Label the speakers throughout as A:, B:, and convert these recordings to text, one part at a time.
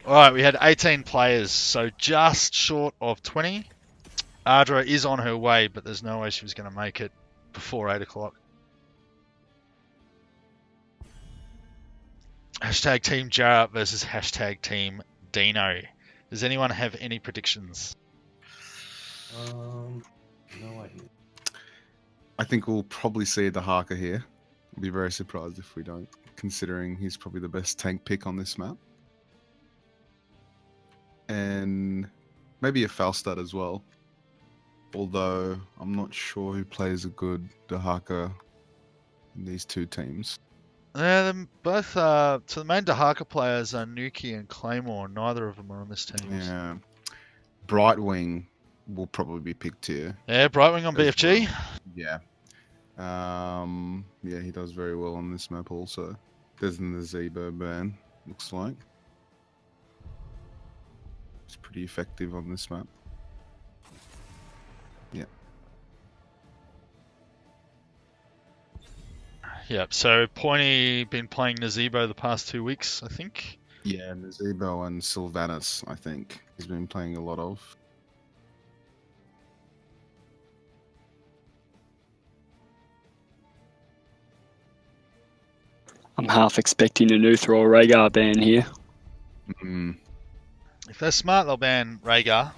A: All right, we had 18 players, so just short of 20. Ardra is on her way, but there's no way she was going to make it before 8 o'clock. Hashtag Team Jarrett versus hashtag Team Dino. Does anyone have any predictions?
B: No idea.
C: I think we'll probably see Dahaka here. I'll be very surprised if we don't, considering he's probably the best tank pick on this map. And maybe a Falstad as well. Although I'm not sure who plays a good Dahaka in these two teams.
A: Yeah, both. So the main Dahaka players are Nuki and Claymore. Neither of them are on this team.
C: Yeah. Brightwing will probably be picked here.
A: Yeah, Brightwing on BFG.
C: Well. Yeah. Yeah, he does very well on this map also. There's an Zebo ban, looks like. It's pretty effective on this map. Yeah.
A: Yep, so Pointy been playing Nazebo the past 2 weeks, I think.
C: Yeah, Zebo and Sylvanas, I think, he's been playing a lot of.
D: I'm half expecting an Uthra or Rhaegar ban here.
A: If they're smart, they'll ban Rhaegar.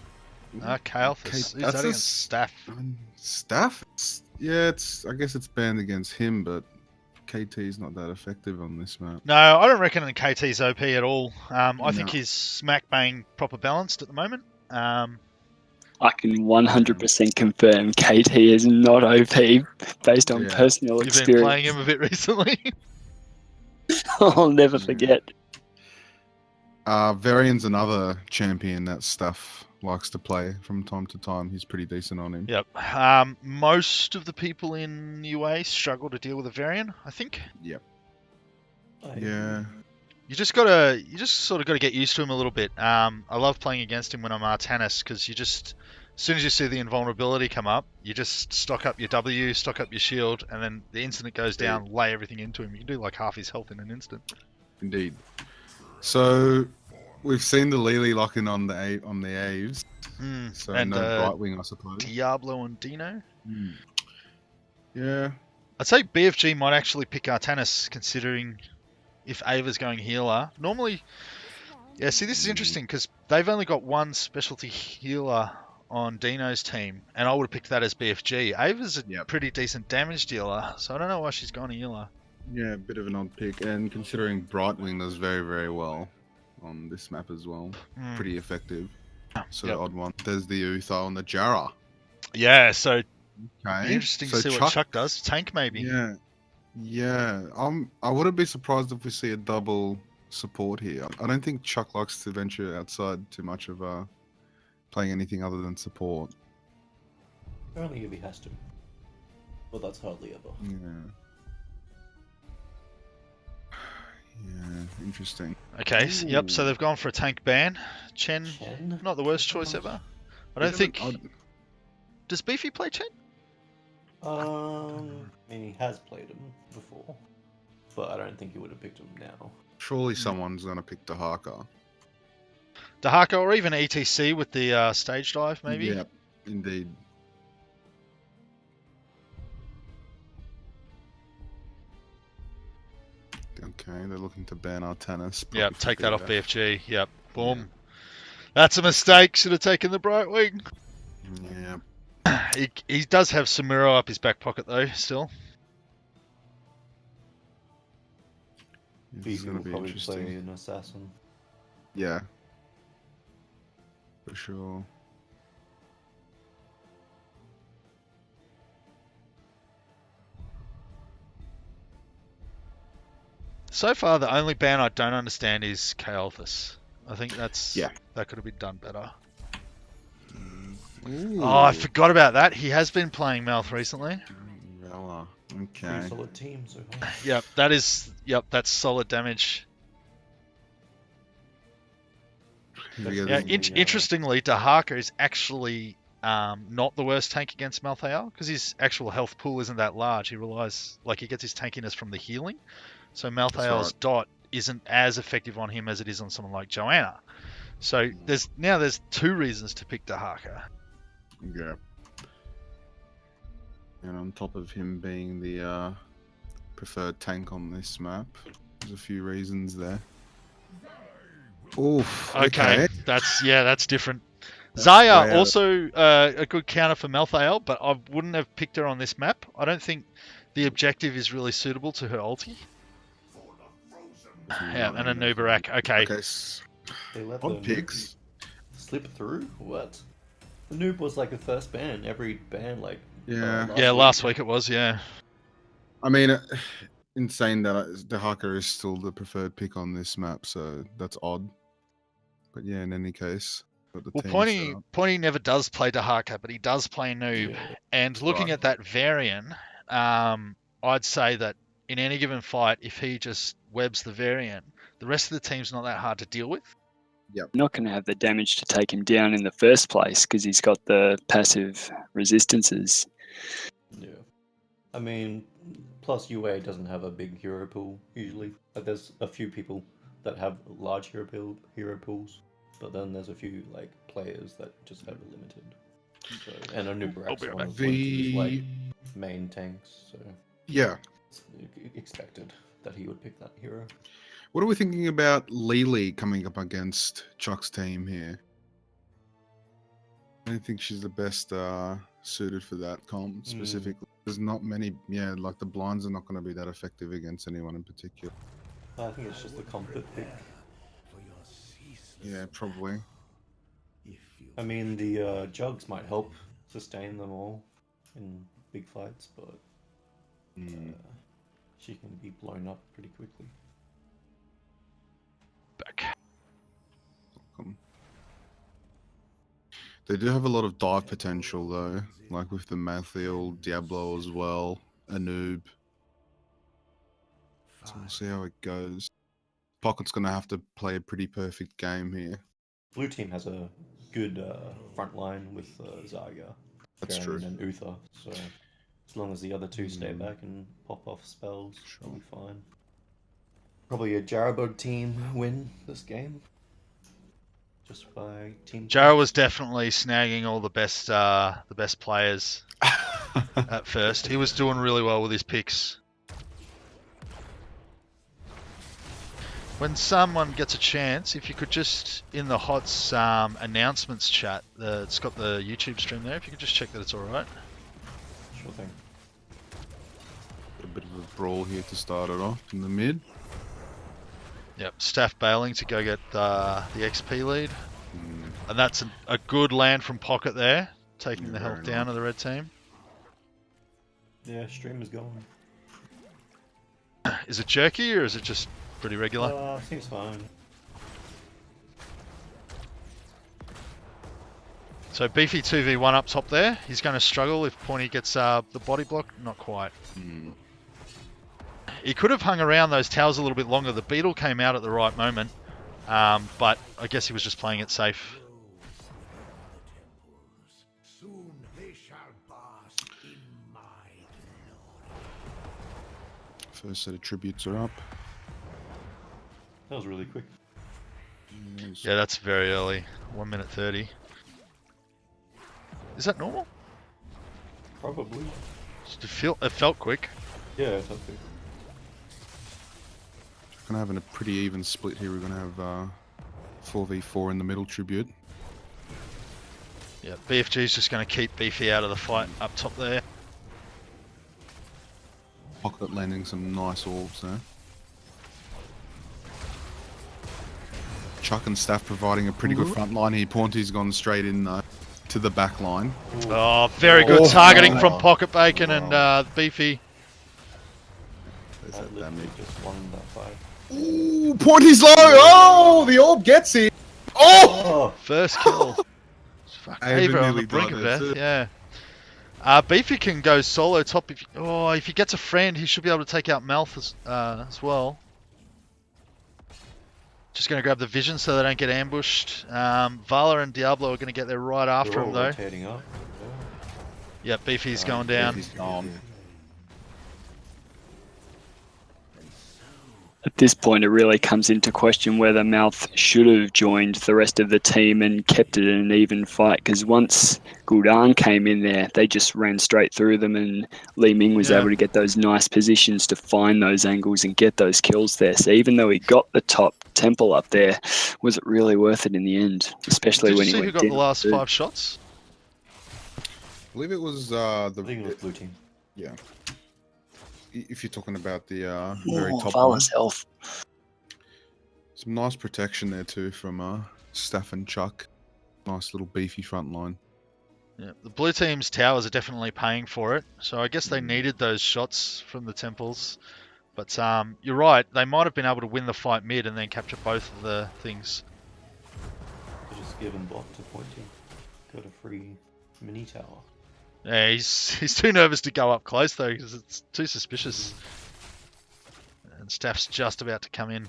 A: Kael'thas. Who's that against? Staff.
C: Staff? Yeah, I guess it's banned against him, but KT is not that effective on this map.
A: No, I don't reckon KT's OP at all. I think he's smack bang proper balanced at the moment.
D: I can 100% confirm KT is not OP based on personal experience.
A: You've been playing him a bit recently.
D: I'll never forget.
C: Varian's another champion that Staff likes to play from time to time. He's pretty decent on him.
A: Yep. Most of the people in UA struggle to deal with a Varian, I think.
C: Yep. Yeah.
A: You just sort of gotta get used to him a little bit. I love playing against him when I'm Artanis because as soon as you see the invulnerability come up, you just stock up your W, stock up your shield, and then the instant it goes down, lay everything into him. You can do like half his health in an instant.
C: Indeed. So we've seen the Lily locking on the Aves. So
A: and
C: no Brightwing, I suppose.
A: Diablo and Dino.
C: Yeah.
A: I'd say BFG might actually pick Artanis, considering if Ava's going healer. Normally, yeah, see, this is interesting because they've only got one specialty healer on Dino's team, and I would have picked that as BFG. Ava's a pretty decent damage dealer, so I don't know why she's gone healer.
C: Yeah, a bit of an odd pick, and considering Brightwing does very, very well on this map as well. Pretty effective. So odd one. There's the Uther on the Jarrah.
A: Yeah, so interesting to see what Chuck does. Tank maybe.
C: Yeah. I wouldn't be surprised if we see a double support here. I don't think Chuck likes to venture outside too much of playing anything other than support.
B: Only if he has to. But that's hardly ever.
C: Yeah, interesting.
A: Okay, so they've gone for a tank ban. Chen? Not the worst choice ever. I don't think... Does Beefy play Chen?
B: I mean, he has played him before, but I don't think he would have picked him now.
C: Surely someone's going to pick Dahaka.
A: Dahaka or even ETC with the stage dive, maybe?
C: Yeah, indeed. Okay, they're looking to ban Artanis.
A: Yep, take that off BFG. Yep, boom. Yeah. That's a mistake. Should have taken the Brightwing.
C: Yeah.
A: He does have Samuro up his back pocket though, still.
B: He's going to be interesting. An assassin.
C: Yeah. For sure.
A: So far, the only ban I don't understand is Kael'thas. I think that could have been done better.
C: Ooh.
A: Oh, I forgot about that. He has been playing Mouth recently.
C: Okay.
B: Pretty solid team so far.
A: That's solid damage. Yeah, interestingly, Dahaka is actually not the worst tank against Malthael because his actual health pool isn't that large. He gets his tankiness from the healing. So Malthael's dot isn't as effective on him as it is on someone like Joanna. So there's 2 reasons to pick Dahaka.
C: Yeah. And on top of him being the preferred tank on this map, there's a few reasons there. Oof.
A: Okay, that's different.
C: That's
A: Zaya
C: way out.
A: also a good counter for Malthael, but I wouldn't have picked her on this map. I don't think the objective is really suitable to her ulti. Yeah, and a Nubarak. Okay.
C: Okay.
B: They let
C: Odd
B: the
C: picks.
B: slip through? What? The noob was like the first ban. Every ban, like.
C: Yeah.
A: Yeah, last week it was, yeah.
C: I mean, in saying that, Dahaka is still the preferred pick on this map, so that's odd. But yeah, in any case, got the
A: Well,
C: team set up.
A: Pointy never does play Dahaka, but he does play Noob.
B: Yeah.
A: And looking
C: Right.
A: at that variant, I'd say that in any given fight, if he just webs the variant, the rest of the team's not that hard to deal with.
D: Not going to have the damage to take him down in the first place because he's got the passive resistances.
B: Yeah. I mean, plus UA doesn't have a big hero pool usually. Like, there's a few people that have large hero pools, but then there's a few like players that just have a limited. So, and a Nubarak's
A: be right
B: one
A: back.
B: of his like main tanks, so
C: Yeah.
B: it's expected that he would pick that hero.
C: What are we thinking about Lily coming up against Chuck's team here? I don't think she's the best suited for that comp specifically. There's not many, like the blinds are not going to be that effective against anyone in particular.
B: I think it's just the comfort pick.
C: Yeah, probably.
B: I mean, the jugs might help sustain them all in big fights, but she can be blown up pretty quickly.
A: Back.
C: They do have a lot of dive potential though, like with the Mathiel, Diablo as well, Anub. So we'll see how it goes. Pocket's going to have to play a pretty perfect game here.
B: Blue team has a good front line with Zarya,
C: That's
B: Garen,
C: true.
B: and Uther, so as long as the other two stay back and pop off spells, she'll be fine. Probably a Jarabug team win this game. Just by team.
A: Jara was definitely snagging all the best players at first. He was doing really well with his picks. When someone gets a chance, if you could just, in the HOTS announcements chat, it's got the YouTube stream there, if you could just check that it's alright.
B: Sure thing.
C: A bit of a brawl here to start it off in the mid.
A: Yep, Staff bailing to go get the XP lead. And that's a good land from Pocket there, taking
C: Yeah,
A: the health
C: very
A: down
C: nice.
A: of the red team.
B: Yeah, stream is going.
A: Is it jerky or is it just pretty regular?
B: Seems fine.
A: So Beefy 2v1 up top there. He's going to struggle if Pointy gets the body block. Not quite. He could have hung around those towers a little bit longer. The beetle came out at the right moment. But I guess he was just playing it safe.
C: First set of tributes are up.
B: That was really quick.
A: Yeah, that's very early. 1 minute 30. Is that normal?
B: Probably.
A: It felt quick.
B: Yeah, it's okay.
C: Gonna have a pretty even split here. We're gonna have 4v4 in the middle tribute.
A: Yeah, BFG's just going to keep Beefy out of the fight up top there.
C: Pocket landing some nice orbs there. Chuck and Staff providing a pretty good front line here. Paunty's gone straight in to the back line.
A: Oh, very good targeting from Pocket Bacon and Beefy.
C: There's
B: I
C: that
B: literally
C: damage.
B: just won that fight.
C: Ooh, Paunty's low! Oh, the orb gets it! Oh!
B: Oh!
A: First kill. Fuck,
C: Ava
A: Ava on the
C: nearly
A: brink
C: died
A: of
C: there
A: death,
C: too.
A: yeah. Beefy can go solo top if he gets a friend, he should be able to take out Malth as well. Just going to grab the vision so they don't get ambushed. Vala and Diablo are going to get there right after
B: They're
A: him
B: all
A: though.
B: rotating up.
A: Yeah, Beefy's going down.
C: He's gone.
D: At this point, it really comes into question whether Mouth should have joined the rest of the team and kept it an even fight, because once Gul'dan came in there, they just ran straight through them, and Li Ming was
A: Yeah.
D: able to get those nice positions to find those angles and get those kills there. So even though he got the top temple up there, was it really worth it in the end? Especially
A: Did you
D: when
A: see
D: he
A: who
D: went
A: got the
D: down
A: last
D: too.
A: 5 shots?
C: I believe it was
B: I think it was blue team.
C: yeah. If you're talking about the very top one,
D: Vala's health.
C: some nice protection there too from Staff and Chuck. Nice little beefy front line.
A: Yeah, the blue team's towers are definitely paying for it, so I guess they needed those shots from the temples. But you're right, they might have been able to win the fight mid and then capture both of the things.
B: Just given bot to pointing. Got a free mini tower.
A: Yeah, he's too nervous to go up close though, because it's too suspicious. And Staff's just about to come in.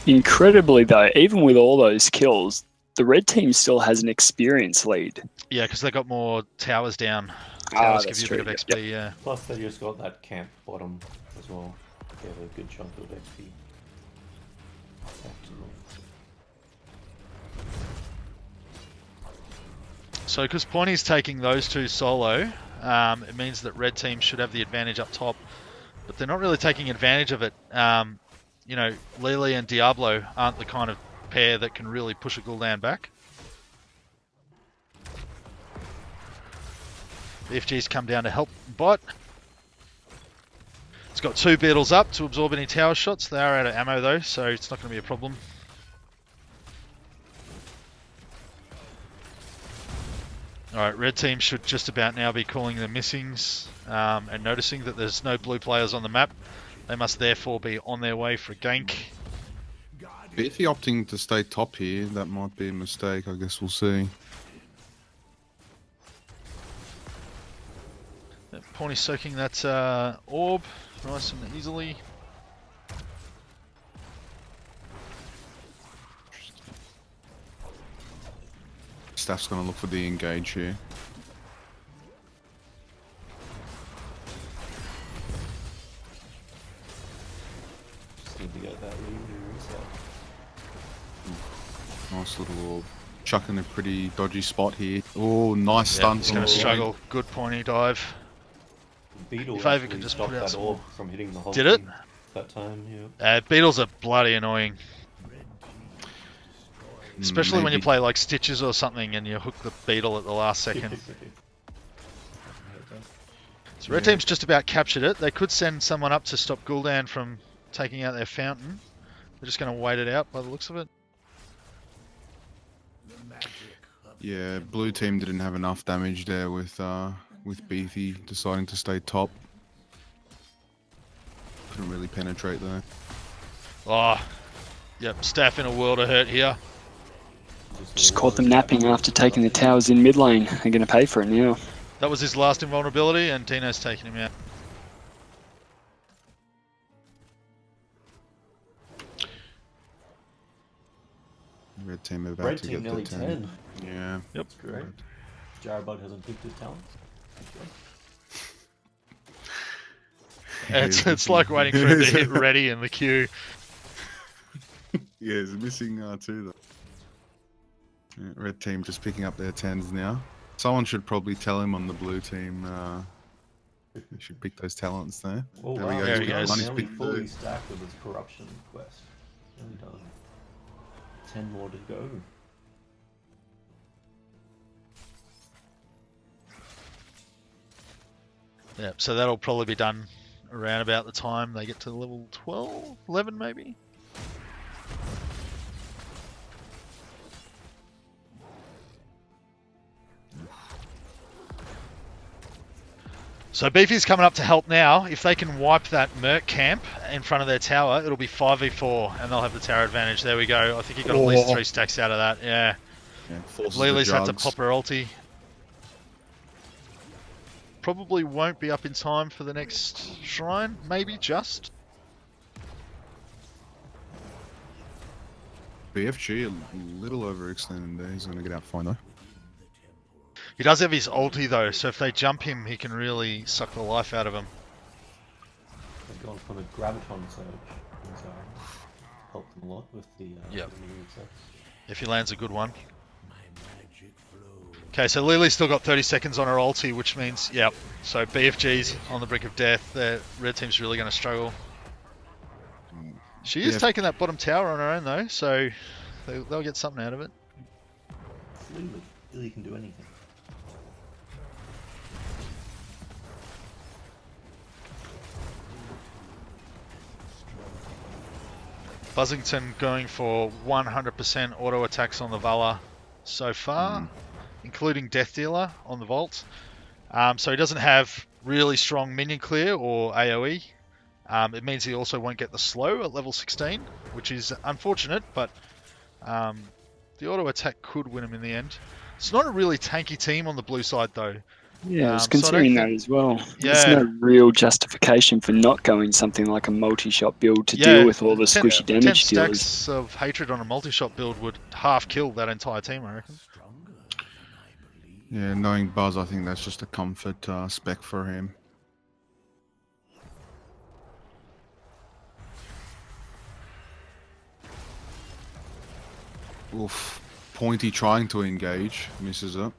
D: Incredibly though, even with all those kills, the red team still has an experience lead.
A: Yeah, because they got more towers down. Towers give
D: that's
A: you a
D: true.
A: bit of XP, yeah.
B: Plus they just got that camp bottom as well. They have a good chunk of XP. Back to them.
A: So because Pointy's taking those two solo, it means that red team should have the advantage up top. But they're not really taking advantage of it. You know, Lily and Diablo aren't the kind of pair that can really push a Gul'dan back. The FG's come down to help bot. It's got 2 beetles up to absorb any tower shots. They are out of ammo though, so it's not going to be a problem. Alright, red team should just about now be calling the missings and noticing that there's no blue players on the map. They must therefore be on their way for a gank.
C: Beefy opting to stay top here, that might be a mistake. I guess we'll see.
A: Pawny soaking that orb nice and easily.
C: Staff's going to look for the engage here.
B: Just need to get that reset.
C: Nice little orb. Chucking a pretty dodgy spot here. Oh, nice stun.
A: He's going to struggle. Good Pawny dive.
B: Beetle
A: If Ava
B: actually
A: can just
B: stopped
A: put out
B: that
A: some
B: orb from hitting the whole
A: Did it?
B: team that time, yeah.
A: Beetles are bloody annoying. Especially when you
C: Maybe-
A: play like Stitches or something and you hook the beetle at the last second. So red team's just about captured it. They could send someone up to stop Gul'dan from taking out their fountain. They're just going to wait it out by the looks of it.
C: Yeah, blue team didn't have enough damage there with Beefy deciding to stay top. Couldn't really penetrate though.
A: Oh, yep, Staff in a world of hurt here.
D: Just caught them napping after taking the towers in mid lane. They're going to pay for it now.
A: That was his last invulnerability and Dino's taking him out.
C: Red team about
B: Red
C: to
B: team
C: get
B: nearly
C: the 10.
B: 10.
C: Yeah.
A: Yep.
B: That's great. Jarabug hasn't picked his talents.
A: It's like waiting for him to hit ready in the queue.
C: Yeah, he's missing two though. Yeah, red team just picking up their 10s now. Someone should probably tell him on the blue team he should pick those talents there.
B: Oh,
C: There
B: wow.
C: we go.
A: There
C: He's
A: he
C: got
A: goes.
C: money's
B: Nearly
C: picked
B: fully
C: too.
B: stacked with his corruption quest. Really done. 10 more to go.
A: Yeah, so that'll probably be done around about the time they get to level 12, 11 maybe? So Beefy's coming up to help now. If they can wipe that Merc camp in front of their tower, it'll be 5v4 and they'll have the tower advantage. There we go. I think he got at least 3 stacks out of that. Yeah.
C: Yeah, forces
A: Lily's
C: the
A: had to
C: jugs.
A: pop her ulti. Probably won't be up in time for the next shrine. Maybe just.
C: BFG a little overextended there. He's going to get out fine though.
A: He does have his ulti though, so if they jump him, he can really suck the life out of him.
B: They've gone for the graviton surge, so helped them a lot with the
A: Yep.
B: the new sets.
A: If he lands a good one. Okay, so Lily's still got 30 seconds on her ulti, which means, yep. So BFG's on the brink of death. The red team's really going to struggle. She is
C: Yeah.
A: taking that bottom tower on her own though, so they'll get something out of it.
B: Lily can do anything.
A: Buzzington going for 100% auto attacks on the Valor so far, including Death Dealer on the Vault. So he doesn't have really strong minion clear or AoE. It means he also won't get the slow at level 16, which is unfortunate, but the auto attack could win him in the end. It's not a really tanky team on the blue side though.
D: Yeah, I was
A: So I don't
D: considering that
A: think-
D: as well.
A: Yeah.
D: There's no real justification for not going something like a multi-shot build to deal with all the
A: 10
D: squishy damage
A: 10
D: dealers.
A: stacks of hatred on a multi-shot build would half kill that entire team, I reckon.
C: Yeah, knowing Buzz, I think that's just a comfort spec for him. Oof. Pointy trying to engage, misses it.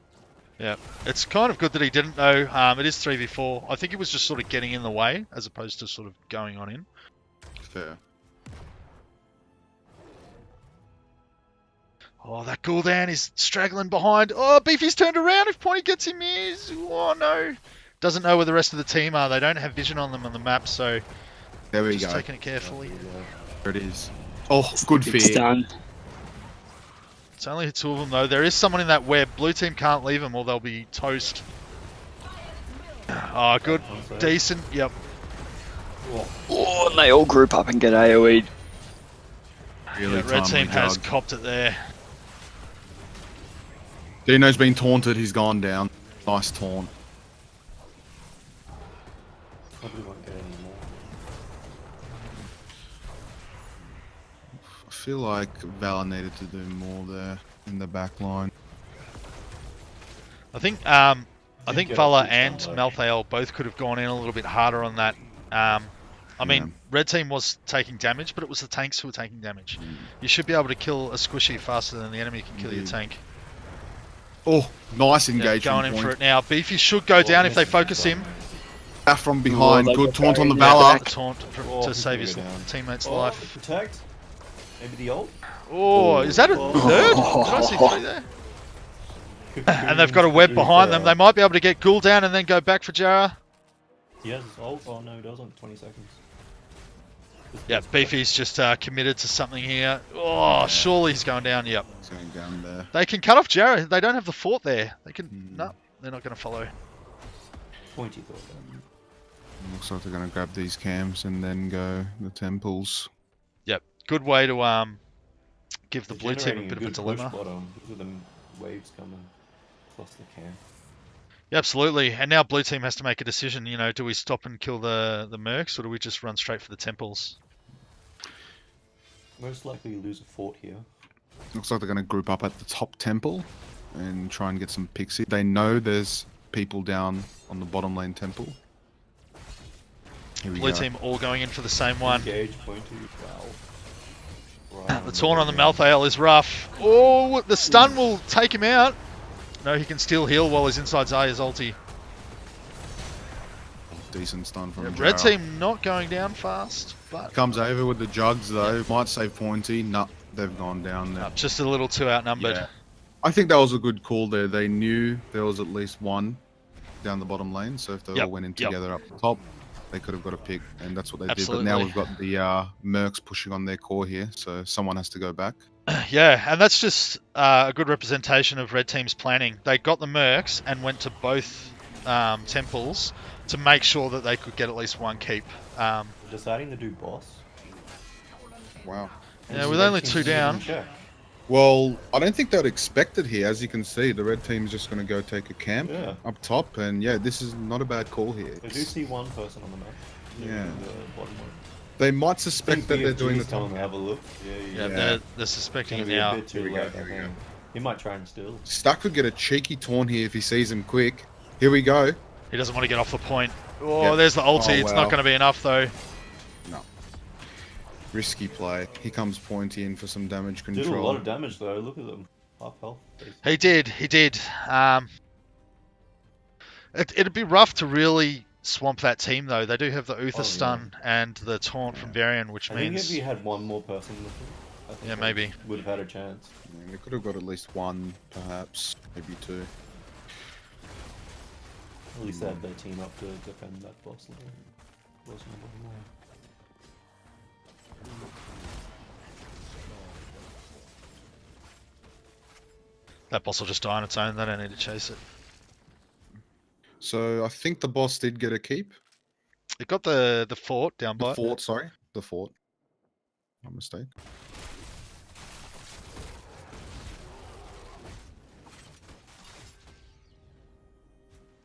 A: Yeah, it's kind of good that he didn't know. It is 3v4. I think he was just sort of getting in the way as opposed to sort of going on in.
C: Fair.
A: Oh, that Gul'dan is straggling behind. Oh, Beefy's turned around. If Pointy gets him, is oh no. Doesn't know where the rest of the team are. They don't have vision on them on the map, so
C: There we
A: just
C: go.
A: taking it carefully.
C: There it is. Oh, good
D: Big
C: fear.
D: stun.
A: It's only two of them though. There is someone in that web. Blue team can't leave them or they'll be toast. Oh, good. Decent. Yep.
D: Oh, and they all group up and get AoE'd.
C: Really
A: Yeah, red
C: timely
A: team has
C: jug.
A: copped it there.
C: Dino's been taunted, he's gone down. Nice taunt.
B: Probably won't get any more.
C: I feel like Valor needed to do more there in the back line.
A: I think
B: get
A: Vala
B: a good
A: and
B: start, though.
A: Malthael both could have gone in a little bit harder on that. I mean,
C: Yeah.
A: red team was taking damage, but it was the tanks who were taking damage. You should be able to kill a squishy faster than the enemy can kill your
C: Indeed.
A: tank.
C: Oh, nice
A: Yeah,
C: engagement
A: going in
C: point.
A: for it now. Beefy should go down if they focus him.
C: Back from behind,
D: they
C: good
D: got
C: taunt on the
D: buried.
C: Valor.
A: The taunt
B: Oh,
A: to
B: he's
A: save
B: gonna
A: his
B: go down.
A: teammate's
B: Oh,
A: life.
B: protect. Maybe the ult.
A: Oh, is that a
B: Oh.
A: third? Did I see three there? And they've got a web behind them. They might be able to get Ghoul down and then go back for Jara.
B: He has his ult. Oh no, he doesn't. 20 seconds.
A: Yeah, Beefy's just committed to something here. Oh, surely he's going down. Yep.
C: He's going down there.
A: They can cut off Jara. They don't have the fort there. They can. No, they're not going to follow.
B: Pointy thought that.
C: Looks like they're going to grab these cams and then go the temples.
A: Yep. Good way to give the
B: They're
A: blue team a
B: generating
A: bit of a
B: good
A: dilemma.
B: push bottom with them waves coming. Plus the cam.
A: Yeah, absolutely. And now blue team has to make a decision. You know, do we stop and kill the mercs or do we just run straight for the temples?
B: Most likely lose a fort here.
C: Looks like they're going to group up at the top temple and try and get some pixie. They know there's people down on the bottom lane temple. Here we
A: Blue
C: go.
A: team all going in for the same one.
B: Engage Pointy. Wow. Right
A: The taunt on the Malthael is rough. Oh, the stun will take him out. No, he can still heal while he's inside Zarya's ulti.
C: Decent stun from
A: Red
C: Jara.
A: team not going down fast, but
C: Comes over with the jugs though. Might save Pointy. Nah, they've gone down there.
A: just a little too outnumbered.
C: Yeah. I think that was a good call there. They knew there was at least one down the bottom lane, so if they
A: Yep,
C: all went in
A: yep.
C: together up the top, they could have got a pick, and that's what they
A: Absolutely.
C: did. But now we've got the Mercs pushing on their core here, so someone has to go back.
A: Yeah, and that's just a good representation of Red Team's planning. They got the mercs and went to both temples to make sure that they could get at least one keep.
B: Deciding to do boss.
C: Wow.
A: Yeah, with only two down.
B: Check.
C: Well, I don't think they'd expect it here. As you can see, the red team's just going to go take a camp
B: Yeah.
C: up top, and yeah, this is not a bad call here.
B: I do see one person on the map.
C: Yeah.
B: The bottom one.
C: They might suspect that they're doing the
B: Come
C: top.
B: and have a look. Yeah.
A: Yeah,
C: Yeah.
A: they're suspecting
B: Gonna
A: it
B: be a
A: now.
B: bit too
C: Here we
B: late,
C: go, here we
B: I
C: go.
B: think. He might try and steal.
C: Stuck could get a cheeky taunt here if he sees him quick. Here we go.
A: He doesn't want to get off the point. Oh,
C: Yep.
A: there's the ulti.
C: Oh,
A: It's
C: wow.
A: not going to be enough though.
C: Risky play. He comes pointy in for some damage
B: Did a lot
C: control.
B: of damage though. Look at them. Half health.
A: He did. He did. It'd be rough to really swamp that team though. They do have the Uther
B: Oh, yeah.
A: stun and the taunt from Varian, which
B: I think if
A: means
B: he had one more person with him, I think
A: Yeah,
B: they
A: maybe.
B: would have had a chance.
C: Yeah, they could have got at least one, perhaps, maybe two.
B: At least they had their team up to defend that boss lane. Wasn't a lot more.
A: that boss will just die on its own. They don't need to chase it.
C: So I think the boss did get a keep.
A: It got the fort down
C: The
A: by.
C: fort, sorry. The fort. My mistake.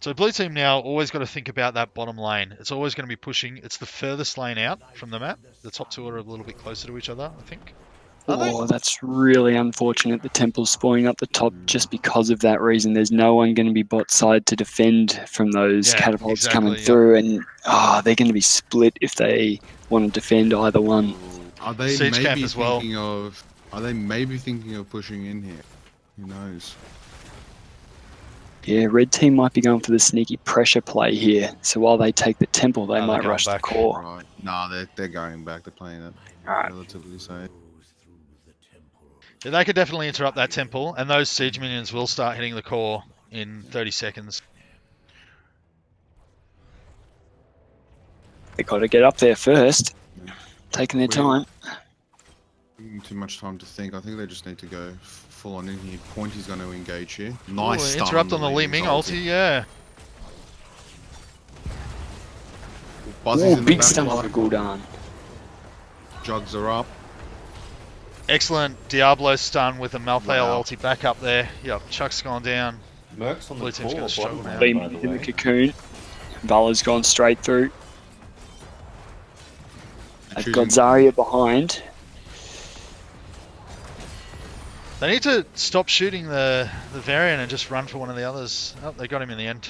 A: So blue team now always got to think about that bottom lane. It's always going to be pushing. It's the furthest lane out from the map. The top two are a little bit closer to each other, I think. Are they?
D: Oh, that's really unfortunate. The temple's spawning up the top just because of that reason. There's no one going to be bot side to defend from those
A: Yeah,
D: catapults
A: exactly,
D: coming
A: yeah.
D: through, and they're going to be split if they want to defend either one.
C: Are they
A: Siege camp
C: maybe
A: as well.
C: thinking of? Are they maybe thinking of pushing in here? Who knows?
D: Yeah, red team might be going for the sneaky pressure play here. So while they take the temple, they
A: Oh, they're
D: might
A: going
D: rush
A: back.
D: the core.
C: Right. Nah, they're going back. They're playing it
D: Alright.
C: relatively safe.
A: Yeah, they could definitely interrupt that temple, and those siege minions will start hitting the core in 30 seconds.
D: They got to get up there first, taking their time.
C: Too much time to think. I think they just need to go full on in here. Pointy's going to engage here. Nice
A: Ooh,
C: stun
A: interrupt on the Li
C: Li
A: Ming
C: Ming's
A: ulti, yeah.
C: Buzzy's
D: Oh,
C: in the
D: big
C: back
D: stun
C: line.
D: on Gul'dan.
C: Jugs are up.
A: Excellent Diablo stun with a Malthael
C: Wow.
A: ulti back up there. Yep, Chuck's gone down.
B: Merc's on the
A: Blue team's
B: core
A: gonna struggle
B: bottom
A: now.
B: lane,
D: Lee
B: by the
D: in the
B: way.
D: cocoon. Vala's gone straight through. They've got
C: Choosing-
D: Zarya behind.
A: They need to stop shooting the Varian and just run for one of the others. Oh, they got him in the end.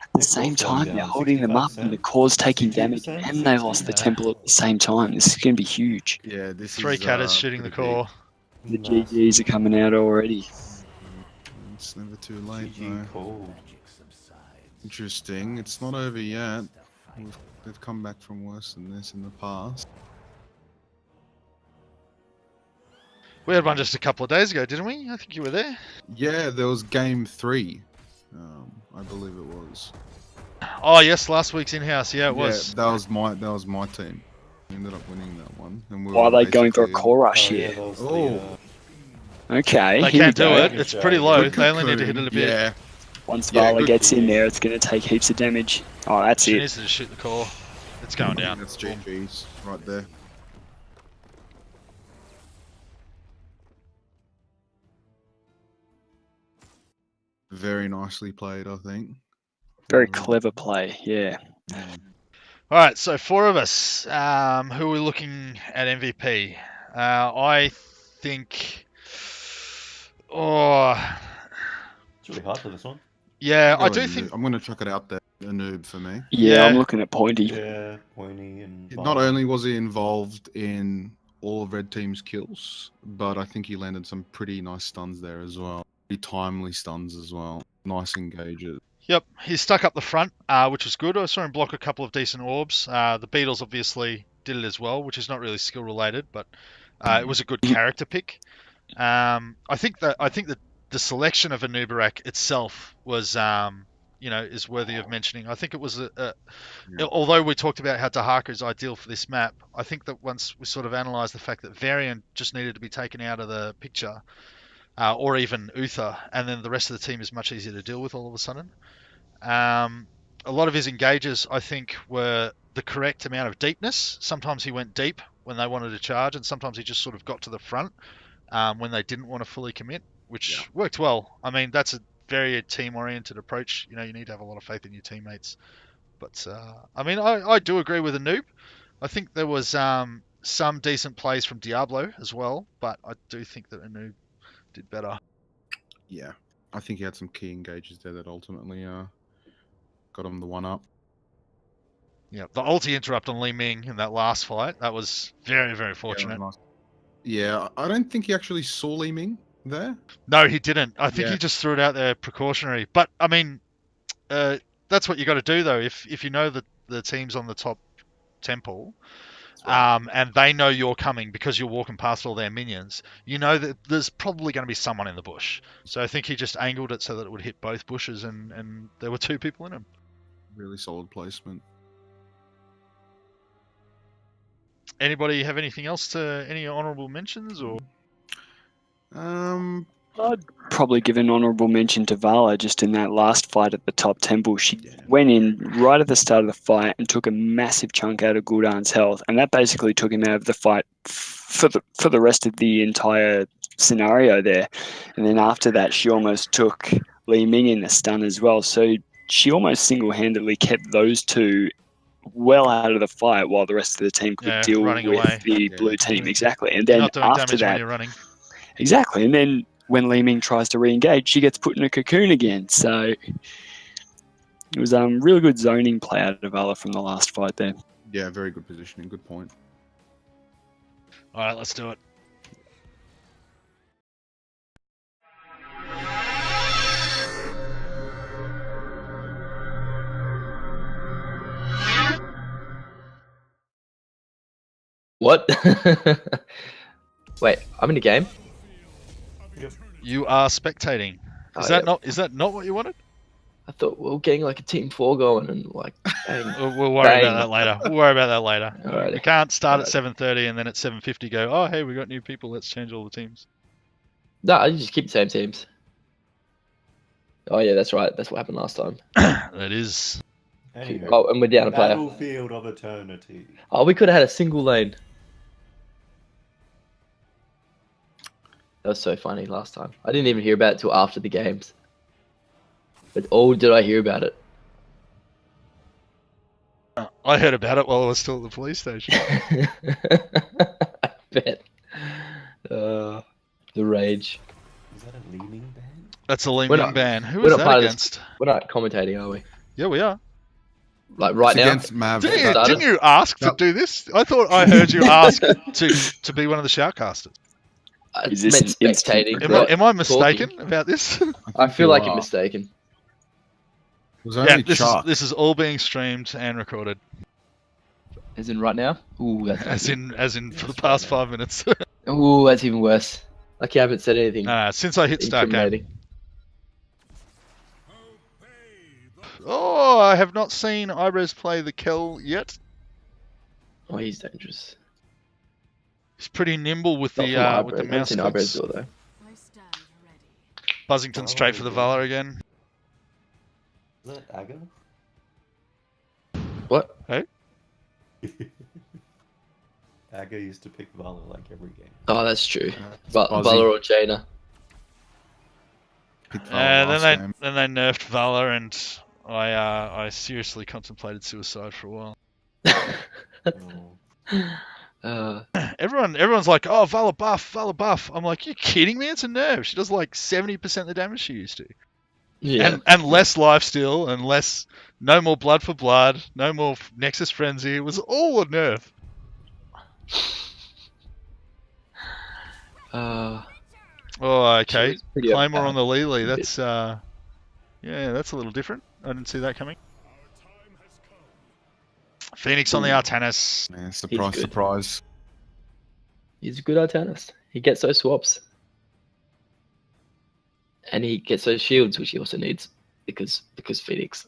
D: At the same
B: Core's gone
D: time, they're
B: down
D: holding them up, and the
B: 65%,
D: core's taking damage,
B: 60%,
D: and they lost the
B: 60%.
D: temple at the same time. This is going to be huge.
C: Yeah, this
A: Three
C: is
A: catters shooting the
C: pretty
A: core.
D: The
B: Massive.
D: GGs are coming out already.
C: big. It's never too late
B: GG
C: though.
B: cold.
C: Interesting. It's not over yet. They've come back from worse than this in the past.
A: We had one just a couple of days ago, didn't we? I think you were there.
C: Yeah, there was game 3. I believe it was.
A: Oh yes, last week's in-house. Yeah, it was.
C: Yeah, that was my team. We ended up winning that one. And we
D: Why are
C: were
D: they going for a
C: basically-
D: core rush
B: Oh, yeah,
D: here?
B: that was
C: Oh.
D: Okay,
A: They
D: here we
A: can't do
D: go.
A: it. It's pretty low.
C: Good
A: They only need to hit
C: cocoon,
A: it a bit.
C: Yeah,
D: Once
C: Yeah,
D: Vala
C: good
D: gets in
B: cocoon.
D: there, it's going to take heaps of damage. Oh, that's
A: She
D: it.
A: needs to just shoot the core. It's going down.
C: that's
A: Boom.
C: GG's right there. Very nicely played, I think.
D: Very clever play, yeah.
A: All right, so 4 of us. Who are we looking at MVP? I think. Oh,
B: It's really hard for this one.
A: yeah, I
C: Go
A: do
C: Anub.
A: think.
C: I'm going to chuck it out there. A noob for me.
D: Yeah, I'm
A: Yeah.
D: looking at Pointy.
B: Yeah, Pointy and
C: Not only was he involved in all of Red Team's kills, but I think he landed some pretty nice stuns there as well. Pretty timely stuns as well. Nice engages.
A: Yep, he stuck up the front, which was good. I saw him block a couple of decent orbs. The Beatles obviously did it as well, which is not really skill related, but it was a good character pick. I think that the selection of Anubarak itself was, is worthy of mentioning. I think it was although we talked about how Dahaka is ideal for this map, I think that once we sort of analysed the fact that Varian just needed to be taken out of the picture, or even Uther, and then the rest of the team is much easier to deal with all of a sudden. A lot of his engages, I think, were the correct amount of deepness. Sometimes he went deep when they wanted to charge, and sometimes he just sort of got to the front when they didn't want to fully commit, which worked well. I mean, that's a very team-oriented approach. You need to have a lot of faith in your teammates. But, I mean, I do agree with Anub. I think there was some decent plays from Diablo as well, but I do think that Anub did better.
C: Yeah, I think he had some key engages there that ultimately got him the 1-up.
A: Yeah, the ulti interrupt on Li Ming in that last fight, that was very, very fortunate.
C: Yeah, I don't think he actually saw Li Ming there.
A: No, he didn't. I think
C: Yeah.
A: he just threw it out there precautionary. But, I mean, that's what you got to do, though. If you know that the team's on the top temple, and they know you're coming because you're walking past all their minions, you know that there's probably going to be someone in the bush. So I think he just angled it so that it would hit both bushes, and there were 2 people in them.
C: Really solid placement.
A: Anybody have anything else to any honourable mentions or?
D: I'd probably give an honourable mention to Vala just in that last fight at the top temple. She went in right at the start of the fight and took a massive chunk out of Gul'dan's health, and that basically took him out of the fight for the rest of the entire scenario there. And then after that, she almost took Li Ming in the stun as well. So she almost single-handedly kept those 2 well out of the fight while the rest of the team could deal with
A: away.
D: the blue team. Exactly. And
A: You're
D: then
A: not doing
D: after
A: damage
D: that,
A: when you're running.
D: exactly. And then when Li Ming tries to re-engage, she gets put in a cocoon again. So it was really good zoning play out of Vala from the last fight there.
C: Yeah, very good positioning. Good point.
A: All right, let's do it.
E: What? Wait, I'm in the game?
A: You are spectating. Is that not what you wanted?
E: I thought we were getting like a team 4 going and like, bang.
A: We'll worry about that later. We'll worry about that later.
E: Alrighty.
A: We can't start at 7:30 and then at 7:50 go, oh, hey, we got new people. Let's change all the teams.
E: No, I just keep the same teams. Oh yeah, that's right. That's what happened last time.
A: That is.
B: Anyway,
E: Oh, and we're down a player.
B: Battlefield of Eternity.
E: Oh, we could have had a single lane. That was so funny last time. I didn't even hear about it till after the games. But oh, did I hear about it?
A: I heard about it while I was still at the police station.
E: I bet. The rage.
B: Is that a Li Ming ban?
A: That's a Li
E: We're
A: Ming
E: not-
A: ban. Who
E: we're
A: is
E: not
A: that
E: part of this.
A: against?
E: We're not commentating, are we?
A: Yeah, we are.
E: Like right
C: It's
E: now?
C: against Mav.
A: Didn't you ask to do this? I thought I heard you ask to be one of the shoutcasters.
E: I
D: Is this
E: meant
D: an instant-
E: spectating.
A: Am I
E: not
A: mistaken
E: talking.
A: about this?
E: I feel like you're mistaken.
C: It was
A: Yeah,
C: only Chuck.
A: this is all being streamed and recorded.
E: As in right now? Ooh, that's
A: As in for the past 5 minutes.
E: Ooh, that's even worse. Like you haven't said anything
A: Since I hit start game.
E: incriminating.
A: Oh, I have not seen Ibres play the Kel yet.
E: Oh, he's dangerous.
A: He's pretty nimble with
E: Not
A: the
E: from
A: mouse
E: Ibres. I haven't seen Ibres
A: clicks.
E: do it, though.
A: Buzzington straight for the Valor again.
B: Is that Aga?
E: What?
B: Aga used to pick Vala like every game.
E: Oh, that's true.
C: Ozzy
E: Valor or Jaina.
C: picked Vala last game.
A: Then they nerfed Valor, and I seriously contemplated suicide for a while. Everyone's like, oh, Valor buff. I'm like, you kidding me? It's a nerf. She does like 70% of the damage she used to.
E: Yeah.
A: And less lifesteal, and no more blood for blood, no more Nexus Frenzy. It was all a nerf. Oh, okay.
E: was pretty
A: Claymore
E: bad.
A: on the Lily. That's yeah, that's a little different. I didn't see that coming. Phoenix on the Artanis.
C: Yeah, surprise,
E: good.
C: surprise.
E: He's a good Artanis. He gets those swaps. And he gets those shields, which he also needs because Phoenix.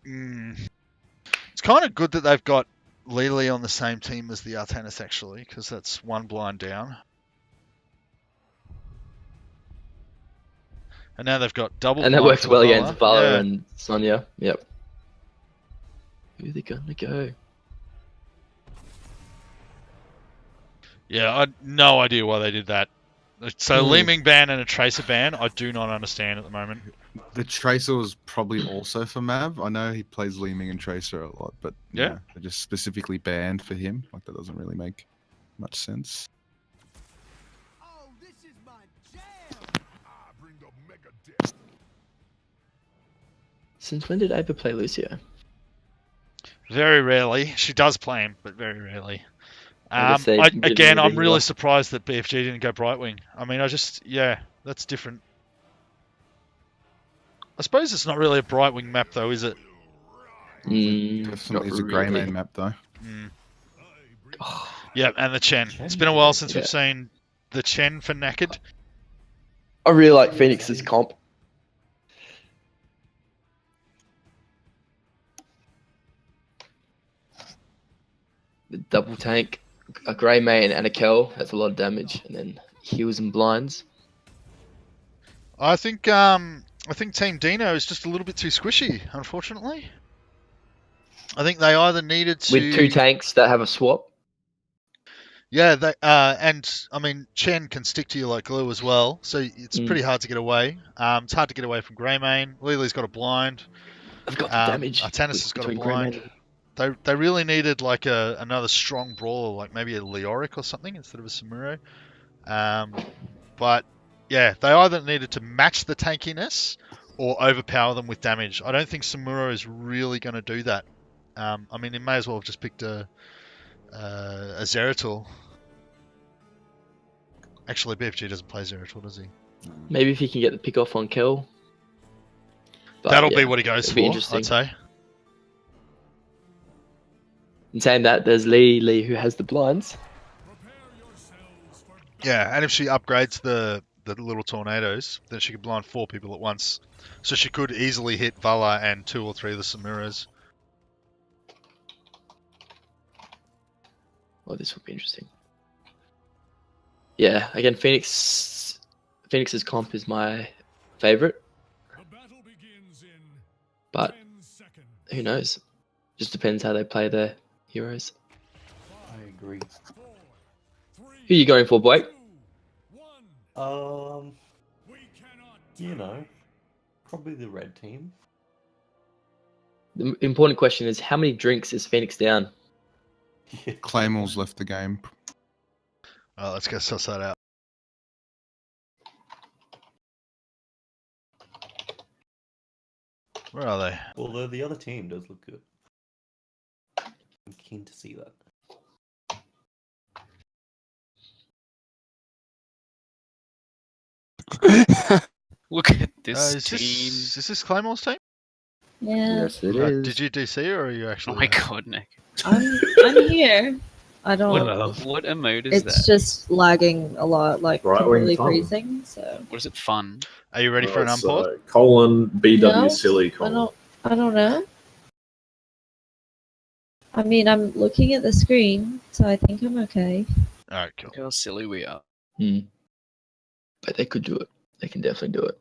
A: It's kind of good that they've got Lily on the same team as the Artanis, actually, because that's one blind down. And now they've got double.
E: And that
A: blind
E: works
A: for
E: well
A: Vala.
E: against Vala
A: Yeah.
E: and Sonya. Yep. Who are they gonna go?
A: Yeah, I had no idea why they did that. So Li Ming ban and a Tracer ban, I do not understand at the moment.
C: The Tracer was probably also for Mav. I know he plays Li Ming and Tracer a lot, but
A: Yeah.
C: they just specifically banned for him. Like that doesn't really make much sense.
E: Since when did Ava play Lucio?
A: Very rarely. She does play him, but very rarely.
E: I guess they didn't
A: Again,
E: really
A: I'm really
E: healer.
A: surprised that BFG didn't go Brightwing. I mean, yeah, that's different. I suppose it's not really a Brightwing map, though, is it?
C: Definitely is a grey
E: really.
C: main map though.
A: Mm.
E: Oh,
A: Yeah, and the Chen.
B: Chen
A: It's been a
B: is
A: while
B: good.
A: since
E: Yeah.
A: we've seen the Chen for Naked.
E: I really like Phoenix's comp. The double tank, a grey main and a Kel, that's a lot of damage, and then heals and blinds.
A: I think Team Dino is just a little bit too squishy, unfortunately. I think they either needed to
E: With 2 tanks that have a swap.
A: Yeah, and I mean Chen can stick to you like glue as well, so it's pretty hard to get away. It's hard to get away from Greymane. Lily's got a blind.
E: I've got the damage.
A: Artanis has got a
E: between
A: blind.
E: Grey
A: They really needed like another strong brawler, like maybe a Leoric or something instead of a Samuro. But yeah, they either needed to match the tankiness or overpower them with damage. I don't think Samuro is really going to do that. I mean, he may as well have just picked a Zeratul. Actually, BFG doesn't play Zeratul, does he?
E: Maybe if he can get the pick off on Kel. But
A: That'll
E: yeah,
A: be what he goes
E: it'll be
A: for,
E: interesting.
A: I'd say.
E: In saying that, there's Lee who has the blinds.
A: Yeah, and if she upgrades the little tornadoes, then she could blind 4 people at once. So she could easily hit Vala and 2 or 3 of the Samuras.
E: Oh, this will be interesting. Yeah, again, Phoenix's comp is my favorite. But who knows? Just depends how they play their heroes.
B: I agree.
E: Who are you going for, Blake?
B: You know, probably the red team.
E: The important question is, how many drinks is Phoenix down?
B: Yeah.
C: Claymore's left the game.
A: Let's go suss that out. Where are they?
B: Although the other team does look good. I'm keen to see that.
F: Look at this
A: Is
F: team.
A: this Claymore's team?
G: Yeah,
E: Yes, it is.
A: Did you DC or are you
F: Oh
A: actually?
F: my
A: there?
F: god, Nick.
G: I'm here. I don't.
F: What emote is
G: It's
F: that?
G: just lagging a lot, like
H: Right wing
G: completely
H: fun.
G: freezing. So
F: What is it, fun?
A: Are you ready for an
H: It's,
A: unpause?
H: colon BW
G: No,
H: silly
G: I
H: colon.
G: don't know. I mean, I'm looking at the screen, so I think I'm okay.
A: All right, cool.
F: Look how silly we are.
E: But they could do it. They can definitely do it.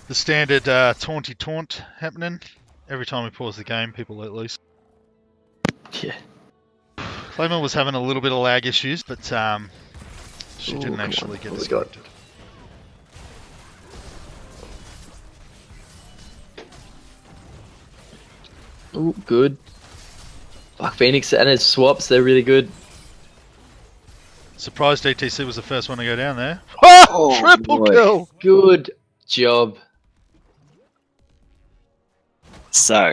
A: The standard taunty taunt happening. Every time we pause the game, people let loose.
E: Yeah.
A: Claymore was having a little bit of lag issues, but she
E: Ooh,
A: didn't
E: come
A: actually
E: on.
A: get
E: What we got?
A: disconnected.
E: Ooh, good. Fuck, Phoenix and his swaps, they're really good.
A: Surprised DTC was the first one to go down there. Ah!
E: Oh,
A: Triple
E: boy.
A: kill!
E: Good job.
D: So.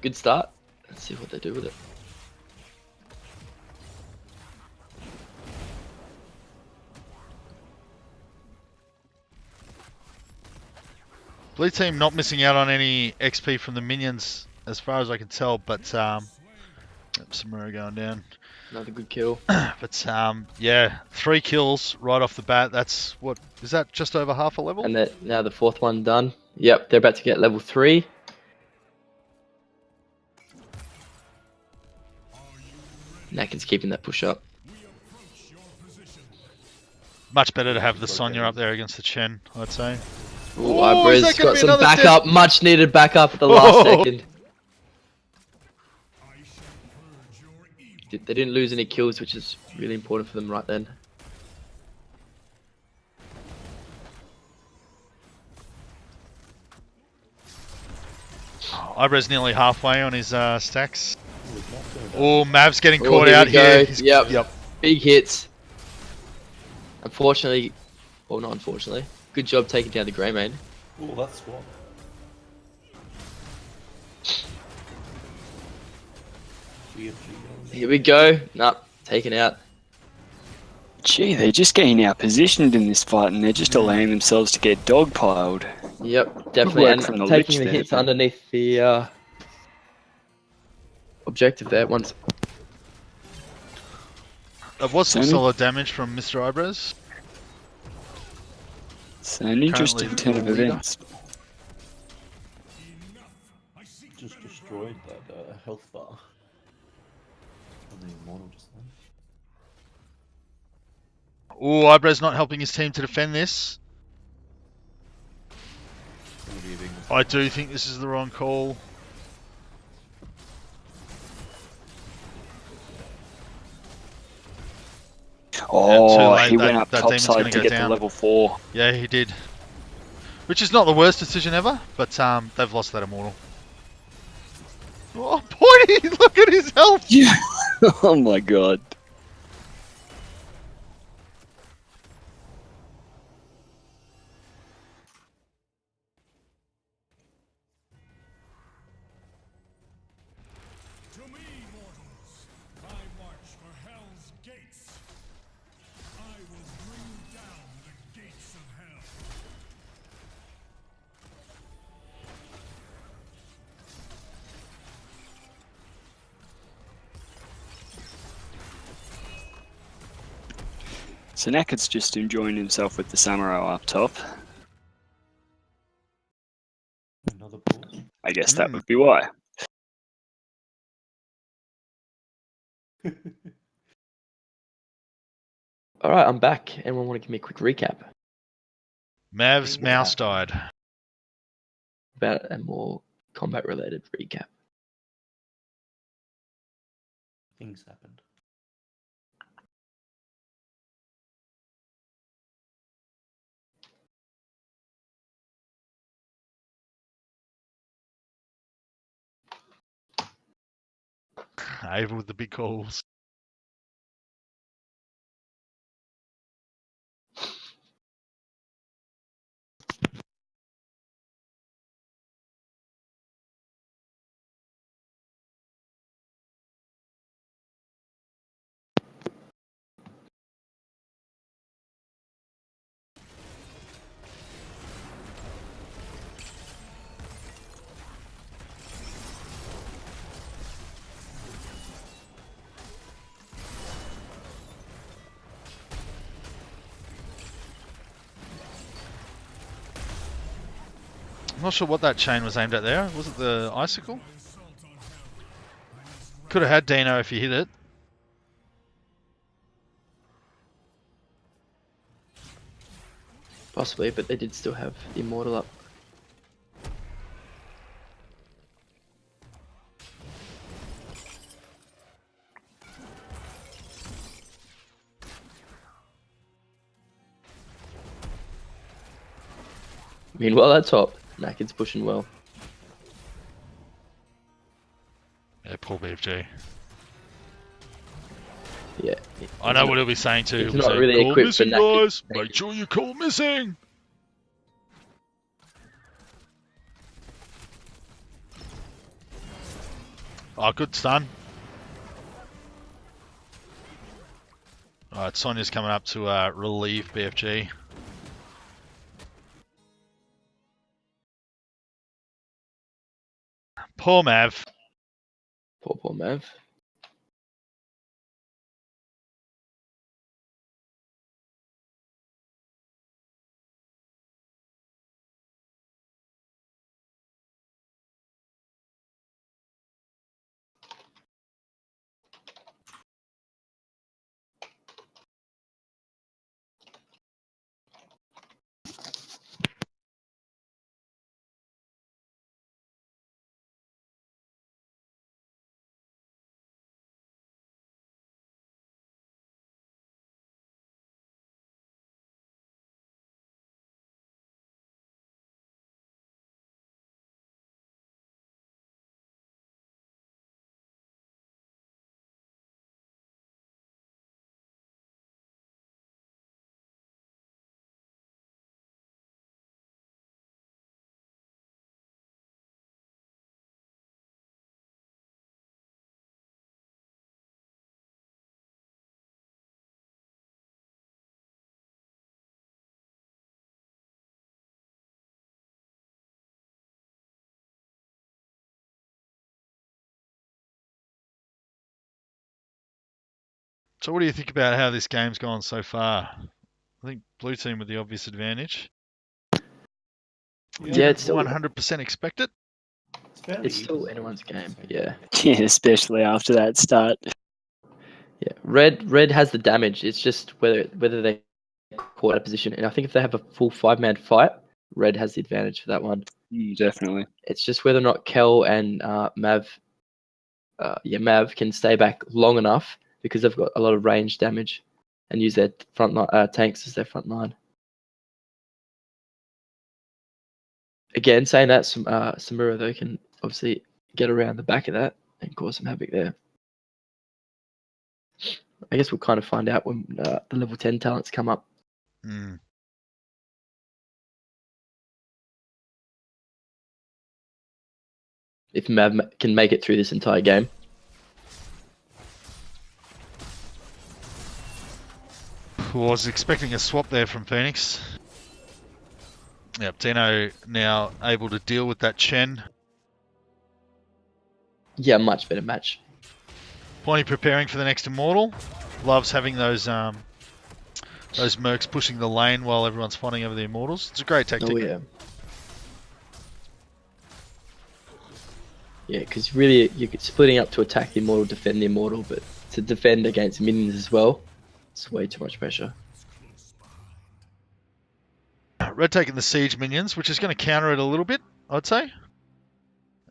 E: Good start. Let's see what they do with it.
A: Blue team not missing out on any XP from the minions, as far as I can tell, but Samura going down.
E: Another good kill.
A: But yeah, 3 kills right off the bat. That's what is that? Just over half a level.
E: And now the 4th one done. Yep, they're about to get level 3. Nakin's keeping that push up.
A: Much better to have the Sonya up there against the Chen, I'd say.
E: Ooh,
A: Oh, is
E: Ibra's
A: that gonna
E: got
A: be
E: some
A: another
E: backup, much needed backup at the last
A: Oh.
E: second. They didn't lose any kills, which is really important for them right then.
A: Ibre's nearly halfway on his stacks.
B: Ooh, it's not going down.
A: Oh, Mav's getting
E: Oh,
A: caught
E: here
A: out
E: we go.
A: here. He's-
E: Yep.
A: Yep.
E: Big hits. Unfortunately, well, not unfortunately. Good job taking down the Grey Mane.
B: Ooh, that's swap. GFG.
E: Here we go. Nah, taken out.
D: Gee, they're just getting outpositioned in this fight, and they're just allowing themselves to get dogpiled.
E: Yep, definitely.
D: work
E: And
D: from the
E: taking
D: lich
E: the
D: there.
E: hits underneath the objective there. Once.
A: That was some
D: Sammy?
A: solid damage from Mr. Ibres.
D: It's an interesting
A: Currently
D: turn of
A: the leader.
D: events.
B: Just destroyed that health bar. On the immortal just then.
A: Oh, Ibres not helping his team to defend this.
B: Gonna be a big
A: I do think this is the wrong call.
D: Oh,
A: late,
D: he
A: that-
D: went up
A: that demon's
D: topside
A: gonna
D: to
A: go
D: get
A: down.
D: the level 4.
A: Yeah, he did. Which is not the worst decision ever, but they've lost that immortal. Oh, Pointy! Look at his health!
D: Yeah. Oh my god.
H: To me, mortals, I march for hell's gates. I will bring down the gates of hell.
D: So Nakat's just enjoying himself with the Samurai up top.
B: another pause.
D: I guess that would be why.
E: All right, I'm back. Anyone want to give me a quick recap
A: Mav's mouse died.
E: about a more combat-related recap?
B: Things happened.
A: Ava with the big calls. I'm not sure what that chain was aimed at there. Was it the icicle? Could have had Dino if he hit it.
E: Possibly, but they did still have the Immortal up. Meanwhile, at top, Naked's pushing well.
A: Yeah, poor BFG.
E: Yeah.
A: I know what he'll be saying too.
E: He's
A: He'll be
E: not
A: saying,
E: really
A: call
E: equipped for
A: missing,
E: naked-
A: guys.
E: naked.
A: Make sure you call missing. Oh, good stun. Alright, Sonya's coming up to relieve BFG. Poor Mav.
E: Poor Mav.
A: So what do you think about how this game's gone so far? I think blue team with the obvious advantage.
E: Yeah, it's still
A: 100% expect it.
E: it's still anyone's game. Yeah.
D: Yeah, especially after that start.
E: Yeah. Red has the damage. It's just whether they caught out of position. And I think if they have a full 5-man fight, Red has the advantage for that one.
D: Definitely.
E: It's just whether or not Kel and Mav can stay back long enough because they've got a lot of range damage and use their tanks as their front line. Again, saying that, Samura though can obviously get around the back of that and cause some havoc there. I guess we'll kind of find out when the level 10 talents come up.
A: Mm.
E: If Mav can make it through this entire game.
A: Was expecting a swap there from Phoenix. Yep, Dino now able to deal with that Chen.
E: Yeah, much better match.
A: Pointy preparing for the next Immortal. Loves having those mercs pushing the lane while everyone's fighting over the Immortals. It's a great tactic.
E: Oh yeah. Yeah, because really you're splitting up to attack the Immortal, defend the Immortal, but to defend against minions as well, it's way too much pressure.
A: Red taking the siege minions, which is going to counter it a little bit, I'd say.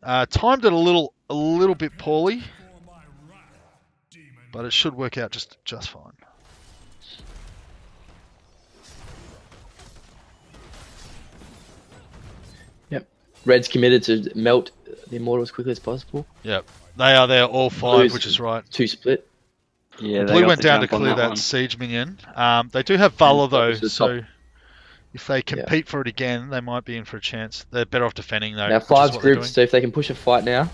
A: Timed it a little bit poorly,
H: For my wrath, demon.
A: but it should work out just fine.
E: Yep. Red's committed to melt the Immortal as quickly as possible.
A: Yep, they are there all 5,
E: Blue's
A: which is right.
E: 2 split.
D: Yeah, they
A: Blue
D: got
A: went
D: the
A: down to
D: jump on
A: clear that
D: one.
A: siege minion. They do have Valor though,
E: focus the
A: so
E: top.
A: if they compete for it again, they might be in for a chance. They're better off defending though.
E: Now
A: which is
E: 5's
A: what they're
E: groups, so if they can push a fight now.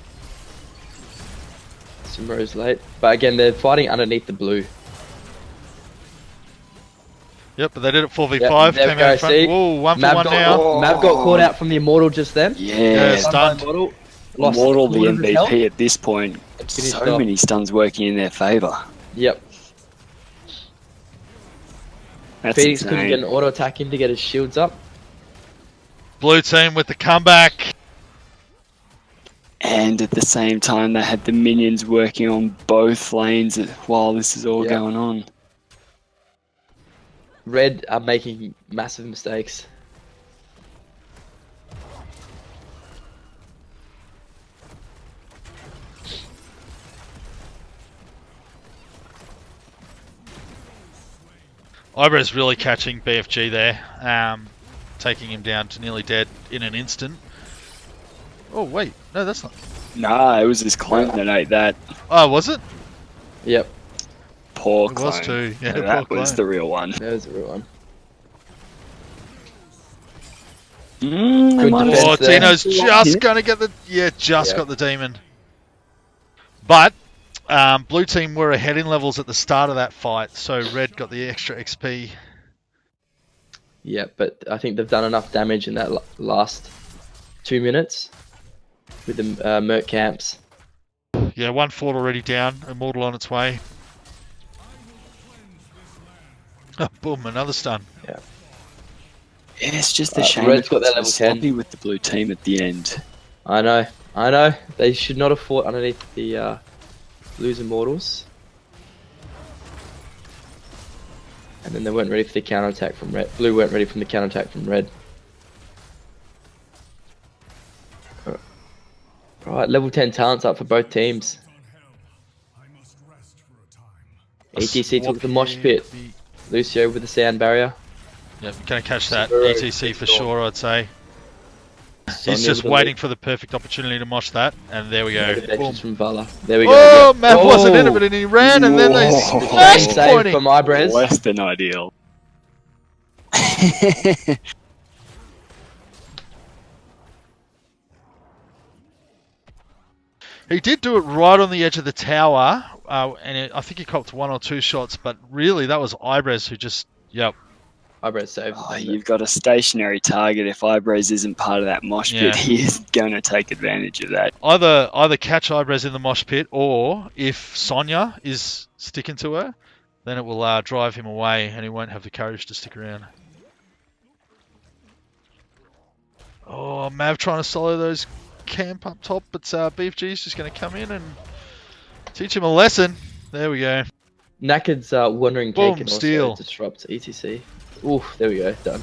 E: Samura's late. But again, they're fighting underneath the blue.
A: Yep, but they did it 4v5.
E: Yep, there we
A: came
E: go,
A: out in front.
E: see?
A: Whoa, 1 for
E: Mav
A: 1
E: got,
A: now.
E: Mav got caught out from the Immortal just then.
A: Yeah,
D: Yeah,
A: stunned.
E: Immortal, lost
D: Immortal, the
E: quarter of his health.
D: MVP at this point.
E: Finished
D: So
E: off.
D: many stuns working in their favour.
E: Yep.
D: That's
E: Phoenix couldn't
D: insane.
E: get an auto attack in to get his shields up.
A: Blue team with the comeback.
D: And at the same time, they had the minions working on both lanes while this is all
E: Yeah.
D: going on.
E: Red are making massive mistakes.
A: Ibre's really catching BFG there, taking him down to nearly dead in an instant. Oh wait, no, that's not.
D: Nah, it was his clone that ate that.
A: Oh, was it?
E: Yep,
D: Poor
A: It
D: clone.
A: was too. Yeah, poor
D: that was
A: clone.
D: the real one.
E: that was a real one. Good
A: Oh,
E: defense there.
A: Dino's just gonna get the
E: Yeah.
A: got the demon. But blue team were ahead in levels at the start of that fight, so red got the extra XP.
E: Yeah, but I think they've done enough damage in that last 2 minutes with the Merc camps.
A: Yeah, 1 fort already down, Immortal on its way. Oh, boom, another stun.
D: Yeah, it's just a
E: Uh,
D: shame
E: Red's
D: it
E: got that
D: got so
E: level 10.
D: sloppy with the blue team at the end.
E: I know. They should not have fought underneath the Blues Immortals. And then they weren't ready for the counterattack from Red. Blue weren't ready from the counterattack from Red. Alright, level 10 talents up for both teams.
H: On hell, I must rest for a time.
E: ETC took the mosh pit. Lucio with the sound barrier.
A: Yep, gonna catch that
E: Zero
A: ETC for sure, I'd say.
E: Sonya
A: He's just
E: with the
A: waiting for the perfect opportunity to mosh that, and there we go. Boom.
E: Notifications from Vala. There we
A: Oh,
E: go.
A: Mav wasn't in it, but he ran, and then they
D: Whoa.
A: smashed
E: Save
A: Pointy.
E: from Ibres.
D: Less than ideal.
A: He did do it right on the edge of the tower, I think he copped 1 or 2 shots, but really that was Ibres who just, yep.
E: Ibres saved.
D: Oh, you've got a stationary target. If Ibres isn't part of that mosh
A: Yeah.
D: pit, he is going to take advantage of that.
A: Either catch Ibres in the mosh pit, or if Sonya is sticking to her, then it will drive him away and he won't have the courage to stick around. Oh, Mav trying to solo those camp up top, but BFG's just going to come in and teach him a lesson. There we go.
E: Knackered's Wandering
A: Boom,
E: Cake can
A: steal.
E: also disrupt ETC. Ooh, there we go, done.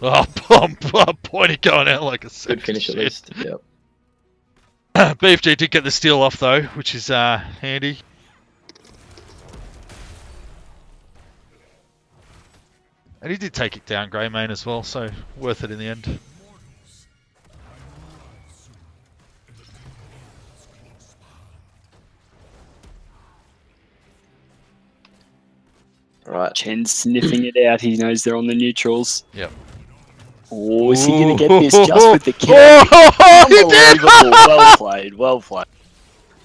A: Oh, Pointy going out like a sack
E: Good finish
A: of
E: at
A: shit.
E: least. Yep.
A: BFG did get the steal off though, which is handy. And he did take it down Greymane as well, so worth it in the end.
E: Right.
D: Chen's sniffing it out. He knows they're on the neutrals.
A: Yep.
D: Oh, is he going to get this just with the kill?
A: Oh, he did!
D: Unbelievable. Well played. Well played.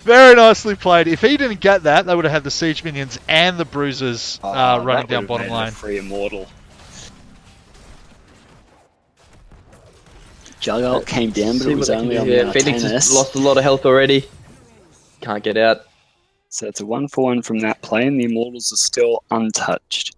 A: Very nicely played. If he didn't get that, they would have had the siege minions and the bruisers running down bottom lane.
D: Free immortal. Juggernaut came down, but
E: See
D: it was
E: what they can
D: only
E: do
D: on
E: here.
D: the
E: Phoenix has
D: tennis.
E: lost a lot of health already. Can't get out.
D: So it's a 1-for-1 from that play, and the immortals are still untouched.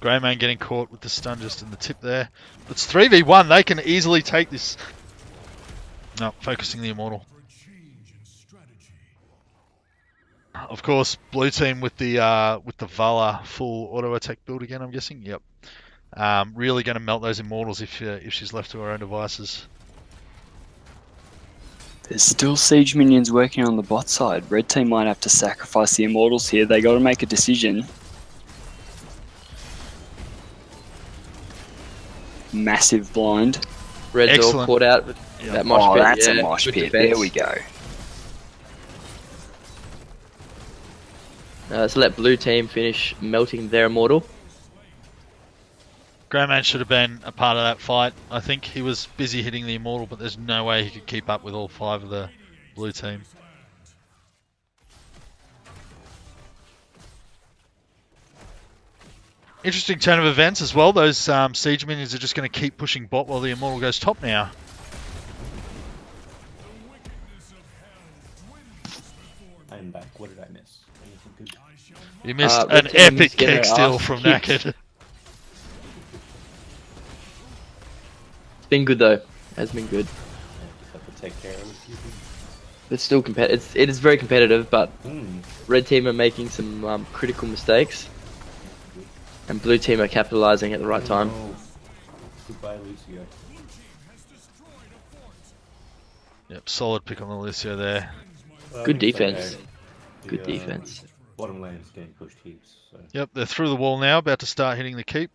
A: Greymane getting caught with the stun just in the tip there. It's 3v1. They can easily take this. No, focusing the immortal. Of course, blue team with the Vala full auto attack build again. I'm guessing. Yep. Really going to melt those immortals if she's left to her own devices.
D: There's still siege minions working on the bot side. Red team might have to sacrifice the immortals here. They got to make a decision. Massive blind.
E: Red's all
A: Excellent.
E: caught out with
A: Yep.
E: that mosh
D: Oh,
E: pit.
D: that's
E: yeah,
D: a mosh
E: good
D: pit.
E: defense.
D: There we go.
E: Let's let blue team finish melting their immortal.
A: Greymane should have been a part of that fight. I think he was busy hitting the immortal, but there's no way he could keep up with all 5 of the blue team. Interesting turn of events as well. Those siege minions are just going to keep pushing bot while the immortal goes top now.
B: I'm back. What did I miss? Anything good?
A: You missed
E: Red
A: an
E: team
A: epic
E: getting
A: kick
E: their
A: steal
E: ass
A: from
E: kicked.
A: Naked.
E: It's been good though. Has been good.
B: Just have to take care of it.
E: It's still competitive. It is very competitive, but
B: Hmm.
E: red team are making some critical mistakes, and blue team are capitalizing at the right time.
B: Oh. Goodbye, Lucio.
A: Yep, solid pick on the Lucio there.
B: Well,
E: Good
B: it's okay.
E: defense. Good defense.
B: Bottom lane is getting pushed heaps, so,
A: Yep, they're through the wall now, about to start hitting the keep.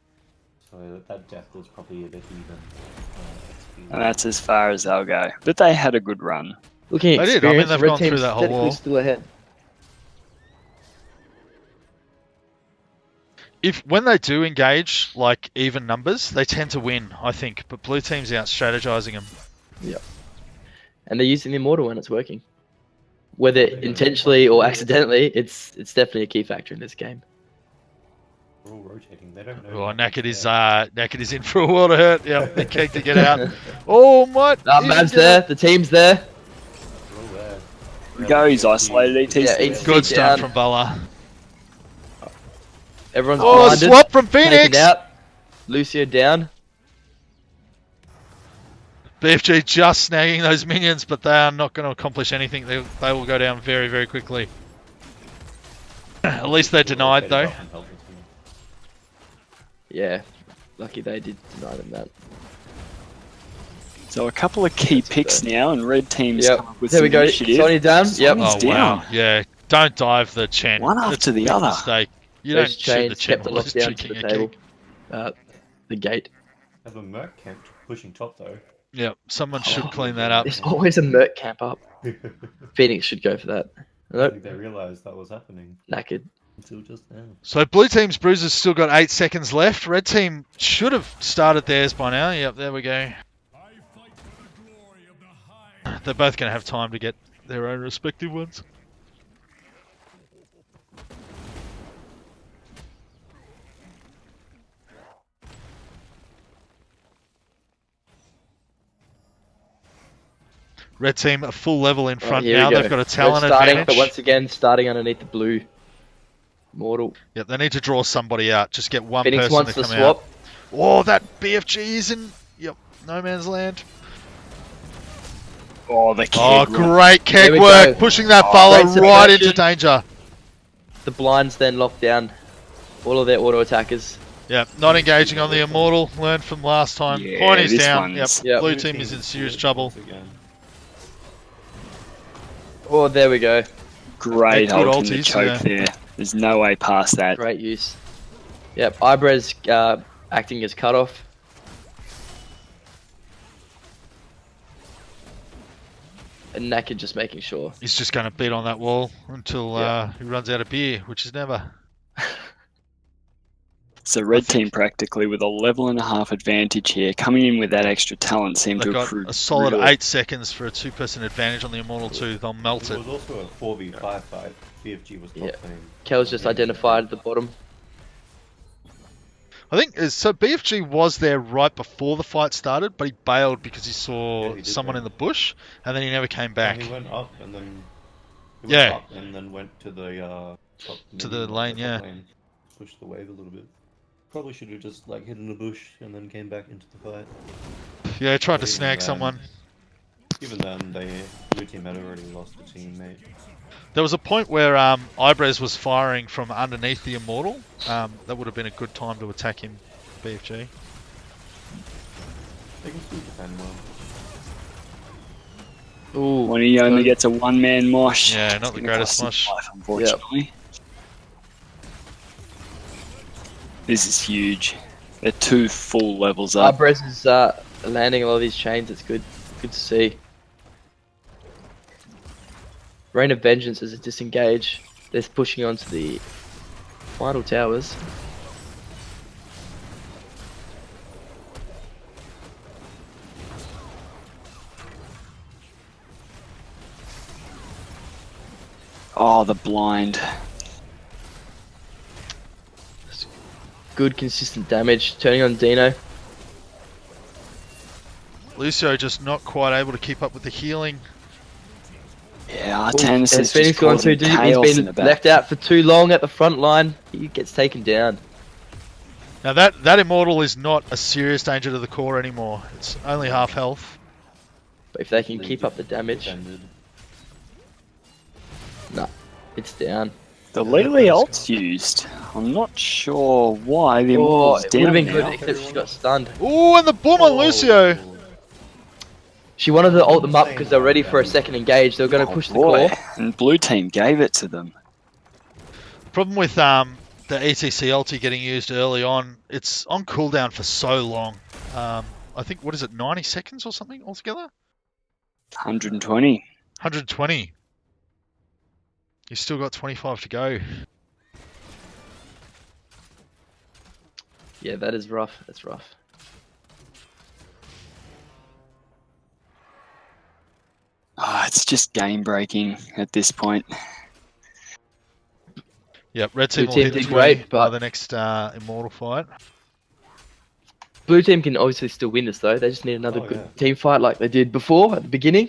B: so that depth is probably a bit even. XP.
D: And that's as far as they'll go. But they had a good run.
E: Looking at
A: They did. I mean,
E: experience,
A: they've
E: red
A: gone through
E: team's
A: that whole
E: technically
A: wall.
E: still ahead.
A: When they do engage like even numbers, they tend to win, I think. But blue team's out strategizing them.
E: And they're using the immortal when it's working. Whether intentionally or accidentally, it's definitely a key factor in this game.
B: We're all rotating. They don't know.
A: Oh,
B: who's
A: Naked is in for a world of hurt. Yep, they're keen to get out. Oh, what?
E: Mav's there. The team's there.
B: We're all there.
D: Here we go. He's isolated. ETC.
E: Yeah, he's
A: Good
E: feet
A: start
E: down.
A: from Bala.
E: Everyone's
A: Oh,
E: blinded.
A: swap from
E: Taken
A: Phoenix.
E: out. Lucio down.
A: BFG just snagging those minions, but they are not going to accomplish anything. They will go down very, very quickly. At least they're denied, though.
E: Yeah, lucky they did deny them that.
D: So a couple of key picks now, and red team's
E: Yep.
D: come up with
E: There
D: some
E: we go.
D: initiative.
E: Sonya down. Yep.
D: Sonya's
A: Oh,
D: down.
A: wow. Yeah, don't dive the Chen.
D: One after
A: That's a
D: the
A: big
D: other.
A: mistake. You
E: Those
A: don't shoot the
E: chains
A: Chen
E: kept the
A: while it's
E: lockdown to
A: drinking
E: the
A: a
E: table.
A: kick.
E: The gate.
B: Have a merc camp pushing top though.
A: Yep, someone should
E: Oh,
A: clean that up.
E: There's always a merc camp up.
B: I
E: Phoenix should go for that. Nope.
B: think they realised that was happening
E: Knackered.
B: until just now.
A: So blue team's bruisers still got 8 seconds left. Red team should have started theirs by now. Yep, there we go.
H: I fight for the glory of the high.
A: They're both going to have time to get their own respective ones. Red team a full level in front
E: here we
A: now.
E: go.
A: They've got a talent
E: Red starting,
A: advantage.
E: but once again, starting underneath the blue. Mortal.
A: Yep, they need to draw somebody out. Just get one
E: Phoenix
A: person
E: wants
A: to
E: the
A: come out.
E: swap.
A: Oh, that BFG is in. Yep, no man's land.
D: Oh, the keg.
A: Oh,
D: run.
A: great
E: There
A: keg
E: we
A: work,
E: go.
A: pushing that
E: Oh,
A: follow
E: great
A: right
E: suppression.
A: into danger.
E: The blinds then lock down all of their auto attackers.
A: Yep, not engaging on the Immortal. Learned from last time.
D: Yeah,
A: Point is
D: this
A: down. Yep,
D: one's-
E: Yep.
A: blue team is in serious trouble.
B: Once again.
E: Oh, there we go.
D: Great
A: Good
D: ult in the
A: ultis,
D: choke
A: yeah.
D: there. There's no way past that.
E: Great use. Yep, Ibrez acting as cutoff. And Naked just making sure.
A: He's just going to beat on that wall until he runs out of beer, which is never.
D: So red team practically with a level and a half advantage here. Coming in with that extra talent seemed
A: They've
D: to
A: got
D: have
A: a solid
D: really-
A: 8 seconds for a 2-person advantage on the Immortal 2. They'll melt
B: It
A: it.
B: was also a 4v5 fight. BFG was top
E: Yeah.
B: lane.
E: Kel's just identified at the bottom.
A: I think so. BFG was there right before the fight started, but he bailed because he saw
B: Yeah, he did
A: someone
B: bail.
A: in the bush, and then he never came
B: And
A: back.
B: he went up and then. He
A: Yeah.
B: Went up and then went to the top.
A: To
B: minion,
A: the lane,
B: top
A: yeah.
B: lane, pushed the wave a little bit. Probably should have just like hidden the bush and then came back into the fight.
A: Yeah, he tried to
B: Even
A: snag
B: then-
A: someone.
B: Even then, blue team had already lost a teammate.
A: There was a point where Ibrez was firing from underneath the Immortal. That would have been a good time to attack him, BFG.
B: They can still defend well.
E: Ooh,
D: When he only gets a one-man mosh.
A: Yeah,
D: it's
A: not the
D: gonna
A: greatest
D: cost him
A: mosh.
D: life, unfortunately. This is huge. They're 2 full levels up.
E: Ibrez is landing a lot of these chains. It's good. Good to see. Rain of Vengeance is a disengage. They're pushing onto the final towers.
D: Oh, the blind.
E: Good consistent damage. Turning on Dino.
A: Lucio just not quite able to keep up with the healing.
D: Yeah, Artanis
E: Has
D: is
E: Phoenix
D: just
E: gone too
D: causing
E: deep?
D: chaos
E: He's
D: in
E: been
D: the back.
E: left out for too long at the front line. He gets taken down.
A: Now that Immortal is not a serious danger to the core anymore. It's only half health.
E: But if they can
B: They
E: keep up the damage,
B: defended.
E: it's down.
D: The Lily ult's used. I'm not sure why the
E: Oh,
D: Immortal's
E: it would have
D: down
E: been good
D: now.
E: except she got stunned.
A: Ooh, and the boom on Lucio.
B: Oh,
E: She wanted to ult them up because they're ready for a second engage. They were going to
D: Oh,
E: push the
D: boy.
E: core.
D: And blue team gave it to them.
A: Problem with the ETC ulti getting used early on, it's on cooldown for so long. I think, what is it, 90 seconds or something altogether?
D: 120.
A: 120. You've still got 25 to go.
E: Yeah, that is rough. That's rough.
D: It's just game breaking at this point.
A: Yep, red team
E: Blue
A: will
E: team
A: hit
E: did
A: 20
E: great,
A: by
E: but-
A: the next Immortal fight.
E: Blue team can obviously still win this though. They just need another
B: Oh,
E: good
B: yeah.
E: team fight like they did before at the beginning.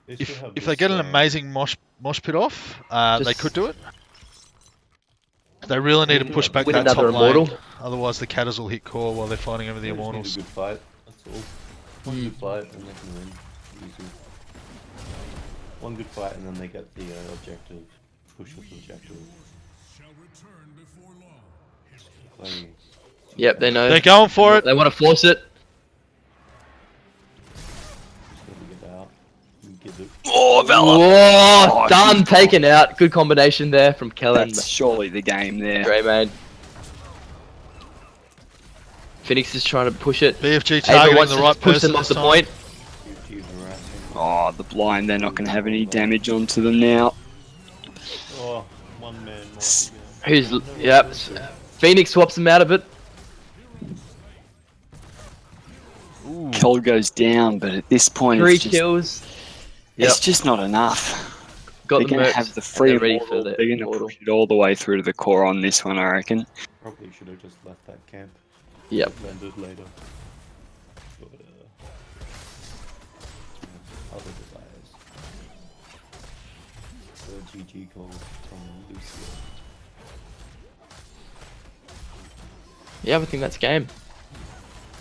B: they still
A: If
B: have
A: they
B: this,
A: get an amazing mosh pit off, they
E: Just-
A: could do it. They really need to
B: Win-
A: push back
E: win
A: that top
E: another
A: lane.
E: Immortal.
A: Otherwise the Catters will hit core while they're fighting over the
B: They just need
A: Immortals.
B: a good fight. That's all. One
E: Mm.
B: good fight and they can win. Easy. One good fight and then they get the objective. Push with the objective.
H: Shall return before long.
B: Play.
E: Yep, they know.
A: They're going for it.
E: They want to force it.
B: Just gotta get out. And give it.
D: Oh, Vela!
E: Whoa,
D: Oh,
E: done,
D: she's
E: taken out. Good combination there from Kellen.
D: That's surely the game there.
E: Greymane. Phoenix is trying to push it.
A: BFG
E: Ava
A: targeting
E: wants
A: the
E: to
A: right
E: just push
A: person
E: them off
A: this
E: the
A: time.
E: point.
B: Huge harassing.
D: Oh, the blind, they're not going to have any damage onto them now.
B: Oh, one man.
D: S-
E: Who's yep? Phoenix swaps them out of it.
A: Ooh.
D: Kill goes down, but at this point,
E: 3
D: it's just,
E: kills. Yep,
D: it's just not enough.
E: got
D: They're
E: the
D: going to
E: mercs.
D: have the free
E: they're ready
D: immortal.
E: for the
D: They're going to
E: immortal.
D: push it all the way through to the core on this one, I reckon.
B: Probably should have just left that camp.
E: Yep.
B: Landed later. But, GG call from Lucio.
E: Yeah, I think that's game.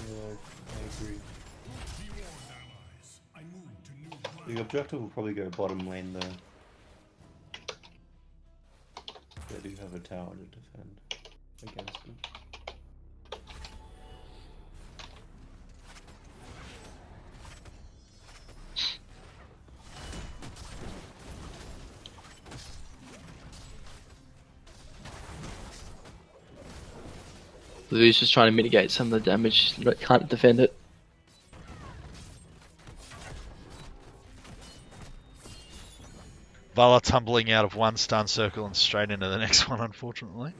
B: Yeah, I agree.
H: Allies, I move to new ground.
B: The objective will probably go bottom lane there. They do have a tower to defend against them.
E: Blue's just trying to mitigate some of the damage, but can't defend it.
A: Vala tumbling out of one stun circle and straight into the next one, unfortunately.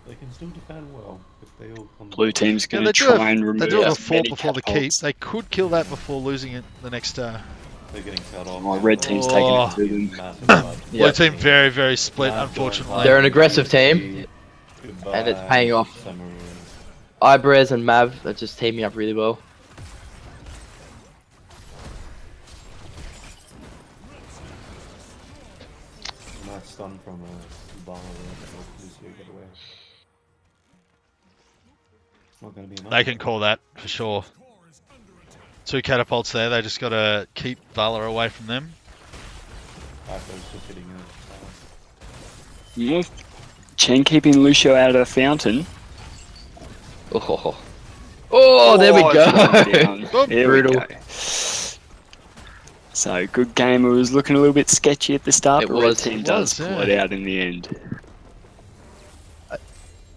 B: They can still defend well if they all come.
D: Blue team's
A: Yeah,
D: going
A: they
D: to
A: do
D: try and
A: have,
D: remove
A: they do have a
D: as
A: fort
D: many
A: before the keep.
D: catapults.
A: They could kill that before losing it the next.
B: They're getting cut off.
D: Oh, red team's taking
A: Oh.
D: it to them.
B: Massive blood.
E: Yeah.
A: Blue team very, very split,
B: Mad
A: unfortunately.
E: They're an aggressive team,
B: Goodbye,
E: and it's paying off.
B: Samurai.
E: Ibrez and Mav are just teaming up really well.
B: Nice stun from Vala there that helped Lucio get away. It's not going to be enough.
A: They can call that for sure. Two catapults there. They just got to keep Vala away from them.
B: Hyper's just hitting her.
D: Yeah. Chen keeping Lucio out of the fountain.
E: Oh, there we
D: Oh,
E: go.
D: it's gone down. There we
E: Brutal.
D: go. So, good game. It was looking a little bit sketchy at the start,
E: It
D: but Red
E: was.
D: team
A: It
D: does
A: was,
D: pull
A: yeah.
D: it out in the end.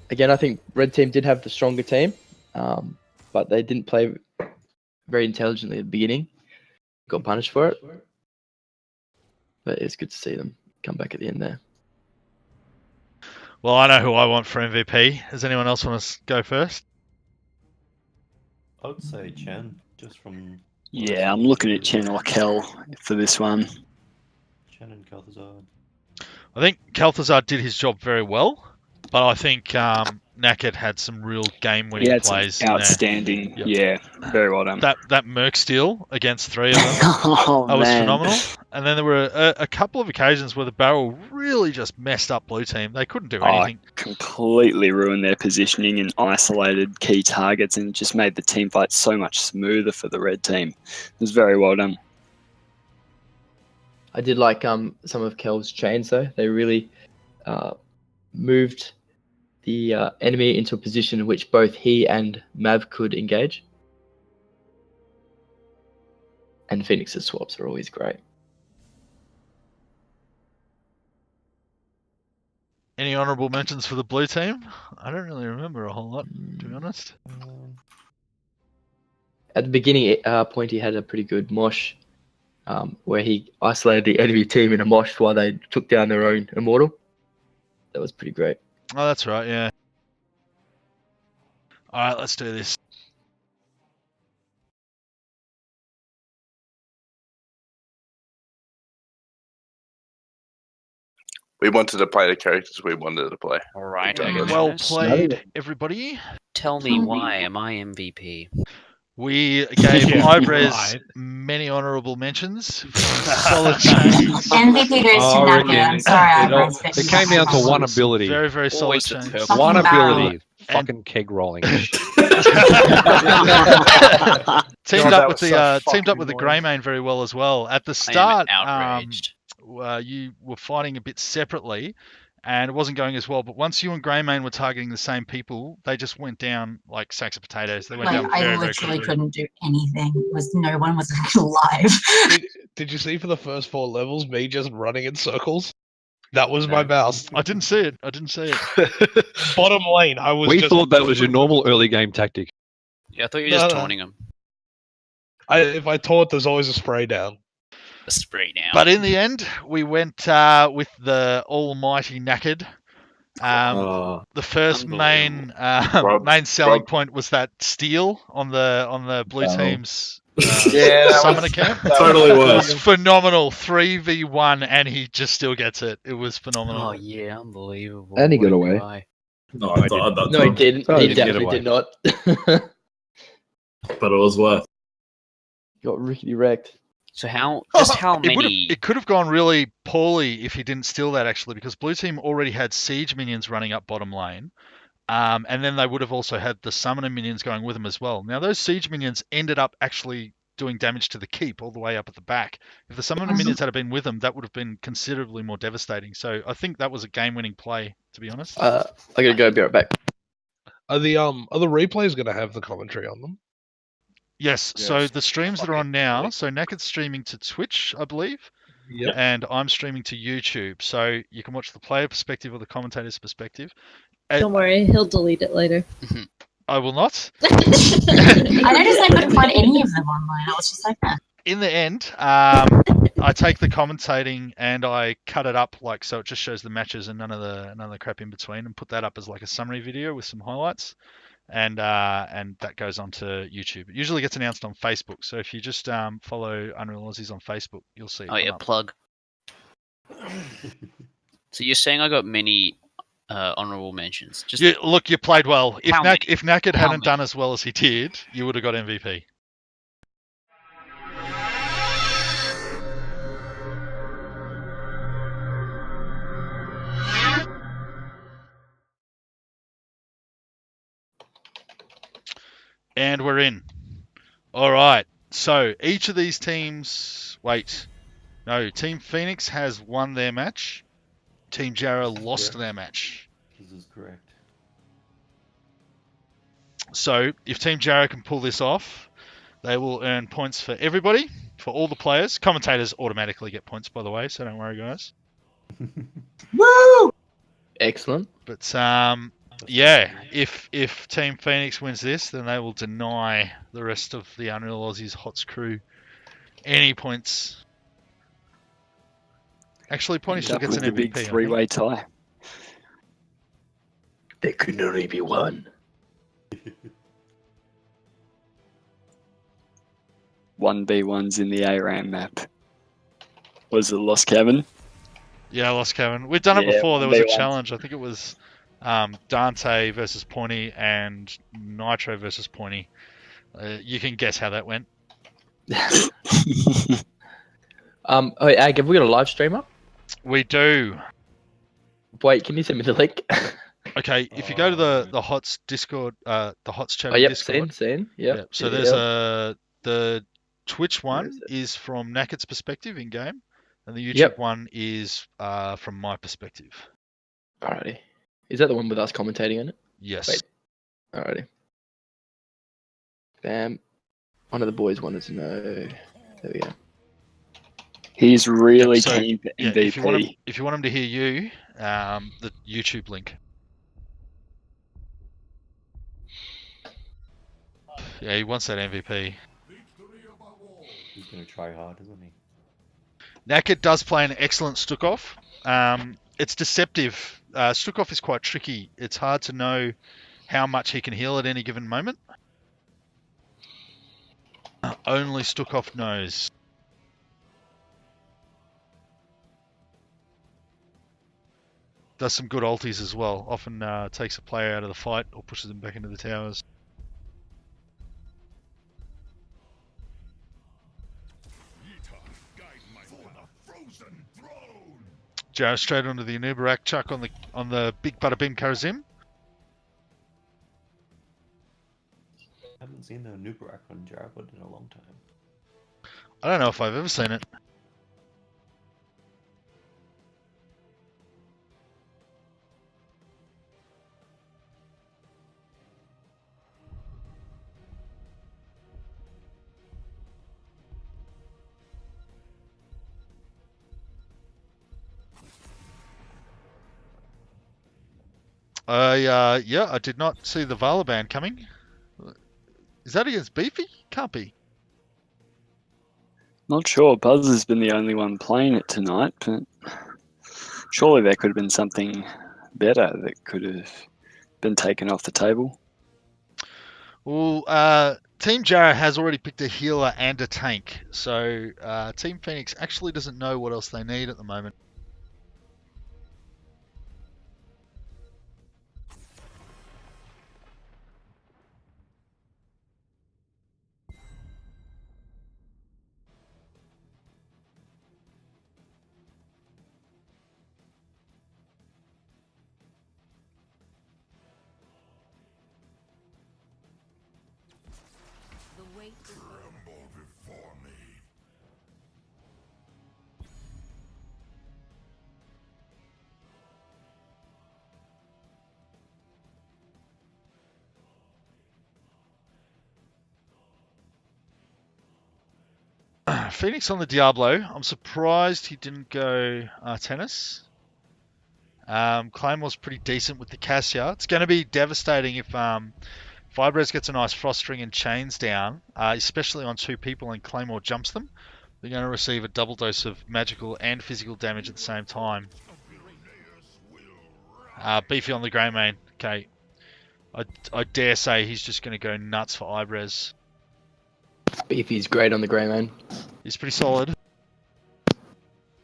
E: Again, I think Red Team did have the stronger team, but they didn't play very intelligently at the beginning. Got punished for it. But it's good to see them come back at the end there.
A: Well, I know who I want for MVP. Does anyone else want to go first?
B: I would say Chen, just from.
D: Yeah, I'm looking at Chen or Kel for this one.
B: Chen and Kalthazar.
A: I think Kalthazar did his job very well, but I think Naked had some real
D: He
A: game-winning
D: had some
A: plays in there.
D: outstanding.
A: Yep.
D: Yeah, very well done.
A: That Merc steal against three of them,
D: Oh,
A: that was
D: man.
A: phenomenal. And then there were a couple of occasions where the barrel really just messed up Blue Team. They couldn't do anything.
D: Completely ruined their positioning and isolated key targets and just made the team fight so much smoother for the red team. It was very well done.
E: I did like some of Kel's chains though. They really moved the enemy into a position in which both he and Mav could engage. And Phoenix's swaps are always great.
A: Any honourable mentions for the Blue Team? I don't really remember a whole lot, to be honest.
E: At the beginning point, he had a pretty good mosh where he isolated the enemy team in a mosh while they took down their own immortal. That was pretty great.
A: Oh, that's right, yeah. Alright, let's do this.
I: We wanted to play the characters we wanted to play.
F: All right,
A: Well played, everybody.
F: Tell me why am I MVP?
A: We gave
J: Yeah,
A: Ibrez
J: right.
A: many honourable mentions. Solid chains.
K: MVP goes to Naka. I'm sorry,
J: It came down to one ability.
A: Very, very solid
F: Always the
A: chains.
F: purple.
J: One
K: Fucking
J: ability. Fucking keg rolling.
A: Teamed
I: God,
A: up
I: that
A: with
I: was
A: the
I: so
A: teamed up
I: fucking
A: with the
I: annoying.
A: Greymane very well as well. At the
F: I am
A: start,
F: outraged.
A: you were fighting a bit separately, and it wasn't going as well. But once you and Greymane were targeting the same people, they just went down like sacks of potatoes. They went
K: Like,
A: down
K: I
A: very, very
K: literally
A: quickly.
K: couldn't do anything. No one was alive.
J: Did you see for the first 4 levels me just running in circles? That was my mouse.
A: I didn't see it. I didn't see it.
J: Bottom lane, I was.
L: We
J: just,
L: thought that was your normal early game tactic.
F: Yeah, I thought you were
J: No,
F: just
J: no.
F: taunting him.
J: If I taunt, there's always a spray down.
F: A spray down.
A: But in the end, we went with the almighty Naked. The first main main selling point was that steal on the blue team's summoner camp.
M: Totally was.
A: It was phenomenal. 3v1 and he just still gets it. It was phenomenal.
F: Oh yeah, unbelievable.
M: And he got
F: What a
M: away.
F: guy.
M: No, I thought that
E: No, he didn't.
L: Oh,
E: He
L: he didn't get
E: definitely
L: away.
E: did not.
M: but it was worth.
E: Got rickety wrecked.
F: So how many?
A: It could have gone really poorly if he didn't steal that actually, because blue team already had siege minions running up bottom lane, and then they would have also had the summoner minions going with them as well. Now those siege minions ended up actually doing damage to the keep all the way up at the back. If the summoner minions had been with them, that would have been considerably more devastating. So I think that was a game-winning play, to be honest.
E: I gotta go. Be right back.
J: Are the replays going to have the commentary on them?
A: Yes. So
C: Yes.
A: the streams that are on now, so Naked's streaming to Twitch, I believe.
J: Yep.
A: And I'm streaming to YouTube, so you can watch the player perspective or the commentator's perspective.
G: Don't worry, he'll delete it later.
A: I will not.
K: I noticed I couldn't find any of them online. I was just like,
A: In the end, I take the commentating and I cut it up like so it just shows the matches and none of the crap in between, and put that up as like a summary video with some highlights, and that goes onto YouTube. It usually gets announced on Facebook, so if you just follow Unreal Aussies on Facebook, you'll see it.
F: Oh yeah,
A: up.
F: plug. So you're saying I got many honorable mentions? Just
A: Look, you played well. If
F: How many?
A: If Naked
F: How
A: hadn't done as well as he did, you would have got MVP. And we're in. All right. So each of these teams. Wait. No. Team Phoenix has won their match. Team Jara lost their match.
B: This is correct.
A: So if Team Jara can pull this off, they will earn points for everybody, for all the players. Commentators automatically get points, by the way, so don't worry, guys.
K: woo!
E: Excellent.
A: But yeah, if Team Phoenix wins this, then they will deny the rest of the Unreal Aussies HOTS crew any points. Actually, Pony still gets an
D: the
A: MVP.
D: big
A: I think.
D: three-way tie.
E: There could only be one.
D: 1v1s in the ARAM map. Was it Lost Cabin?
A: Yeah, Lost Cabin. We've done it
D: Yeah,
A: before. There was a
D: 1v1.
A: challenge. I think it was Dante versus Pointy and Nitro versus Pointy. You can guess how that went.
E: Oh, Ag, have we got a live stream up?
A: We do.
E: Wait, can you send me the link?
A: Okay, if you go to the HOTS Discord, the HOTS chat
E: Oh, yep,
A: Discord.
E: seen. Yep.
A: So there's the Twitch one is from Naked's perspective in game, and the YouTube one is from my perspective.
E: Alrighty. Is that the one with us commentating on it?
A: Yes.
E: Wait. Alrighty. Bam. One of the boys wanted to know. There we go.
D: He's really
A: So,
D: keen for
A: yeah,
D: MVP.
A: if you want him to hear you, the YouTube link. Yeah, he wants that MVP.
B: He's going to try hard, isn't he?
A: Naked does play an excellent Stukov. It's deceptive. Stukov is quite tricky. It's hard to know how much he can heal at any given moment. Only Stukov knows. Does some good ultis as well. Often takes a player out of the fight or pushes them back into the towers. Jarrah straight onto the Anubarak, chuck on the big bada bim Karazim.
B: I haven't seen the Nubarak on Jarabud in a long time.
A: I don't know if I've ever seen it. Yeah, I did not see the Vala ban coming. Is that against Beefy? Can't be.
D: Not sure. Buzz has been the only one playing it tonight, but surely there could have been something better that could have been taken off the table.
A: Well, Team Jarrah has already picked a healer and a tank, so Team Phoenix actually doesn't know what else they need at the moment. Phoenix on the Diablo. I'm surprised he didn't go tennis. Claymore's pretty decent with the Cassia. It's going to be devastating if Vibres gets a nice Frostring and Chains down, especially on 2 people and Claymore jumps them. They're going to receive a double dose of magical and physical damage at the same time. Beefy on the Grey Mane. Okay. I dare say he's just going to go nuts for Ibres.
E: Beefy's great on the Grey Man.
A: He's pretty solid.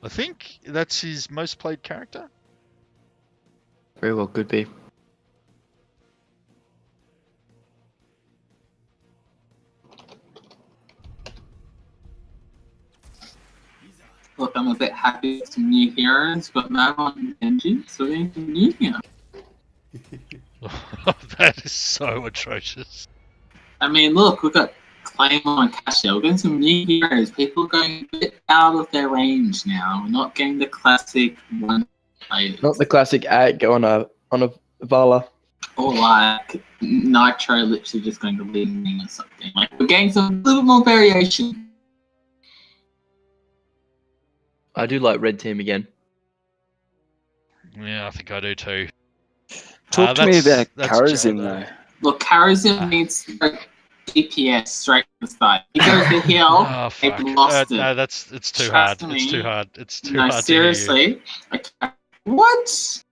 A: I think that's his most played character.
E: Very well could be.
N: Look, I'm a bit happy with some new heroes, but Mav on Genji, so we're getting some new heroes.
A: That is so atrocious.
N: I mean, look, we've got Claymore and Cassia. We're getting some new heroes. People are going a bit out of their range now. We're not getting the classic one players.
E: Not the classic ag on a Vala.
N: Or like Nitro literally just going to lead me or something. Like, we're getting some little more variation.
E: I do like red team again.
A: Yeah, I think I do too.
D: Talk to me about Karazim though.
N: Look, Karazim needs DPS straight from the start. He goes to heal,
A: Oh,
N: they've
A: fuck.
N: lost it.
A: No, it's too
N: Trust
A: hard.
N: me.
A: It's too hard. It's too
N: No,
A: hard. to hear you.
N: seriously. What?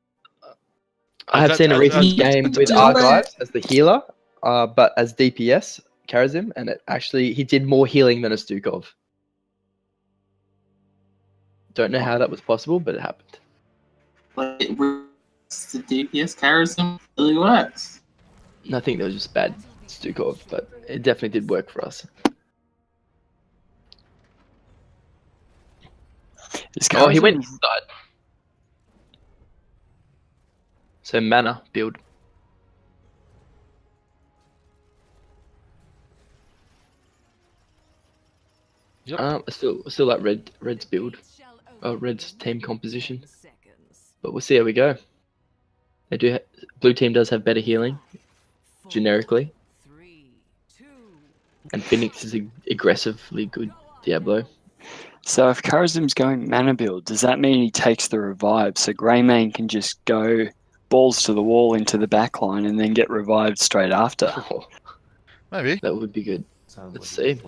E: I have seen a recent game with Argives as the healer, but as DPS, Karazim, and he did more healing than a Stukov. Don't know how that was possible, but it happened.
N: But it works. The DPS Karazim really works.
E: I think that was just bad Stukov, but it definitely did work for us. Oh, he went inside. So mana build.
A: Yep.
E: I still like Red's build. Red's team composition. But we'll see how we go. They do. Blue team does have better healing, generically. And Phoenix is aggressively good Diablo.
D: So if Karazim's going mana build, does that mean he takes the revive? So Greymane can just go balls to the wall into the back line and then get revived straight after.
A: Maybe.
E: That would be good. Let's see.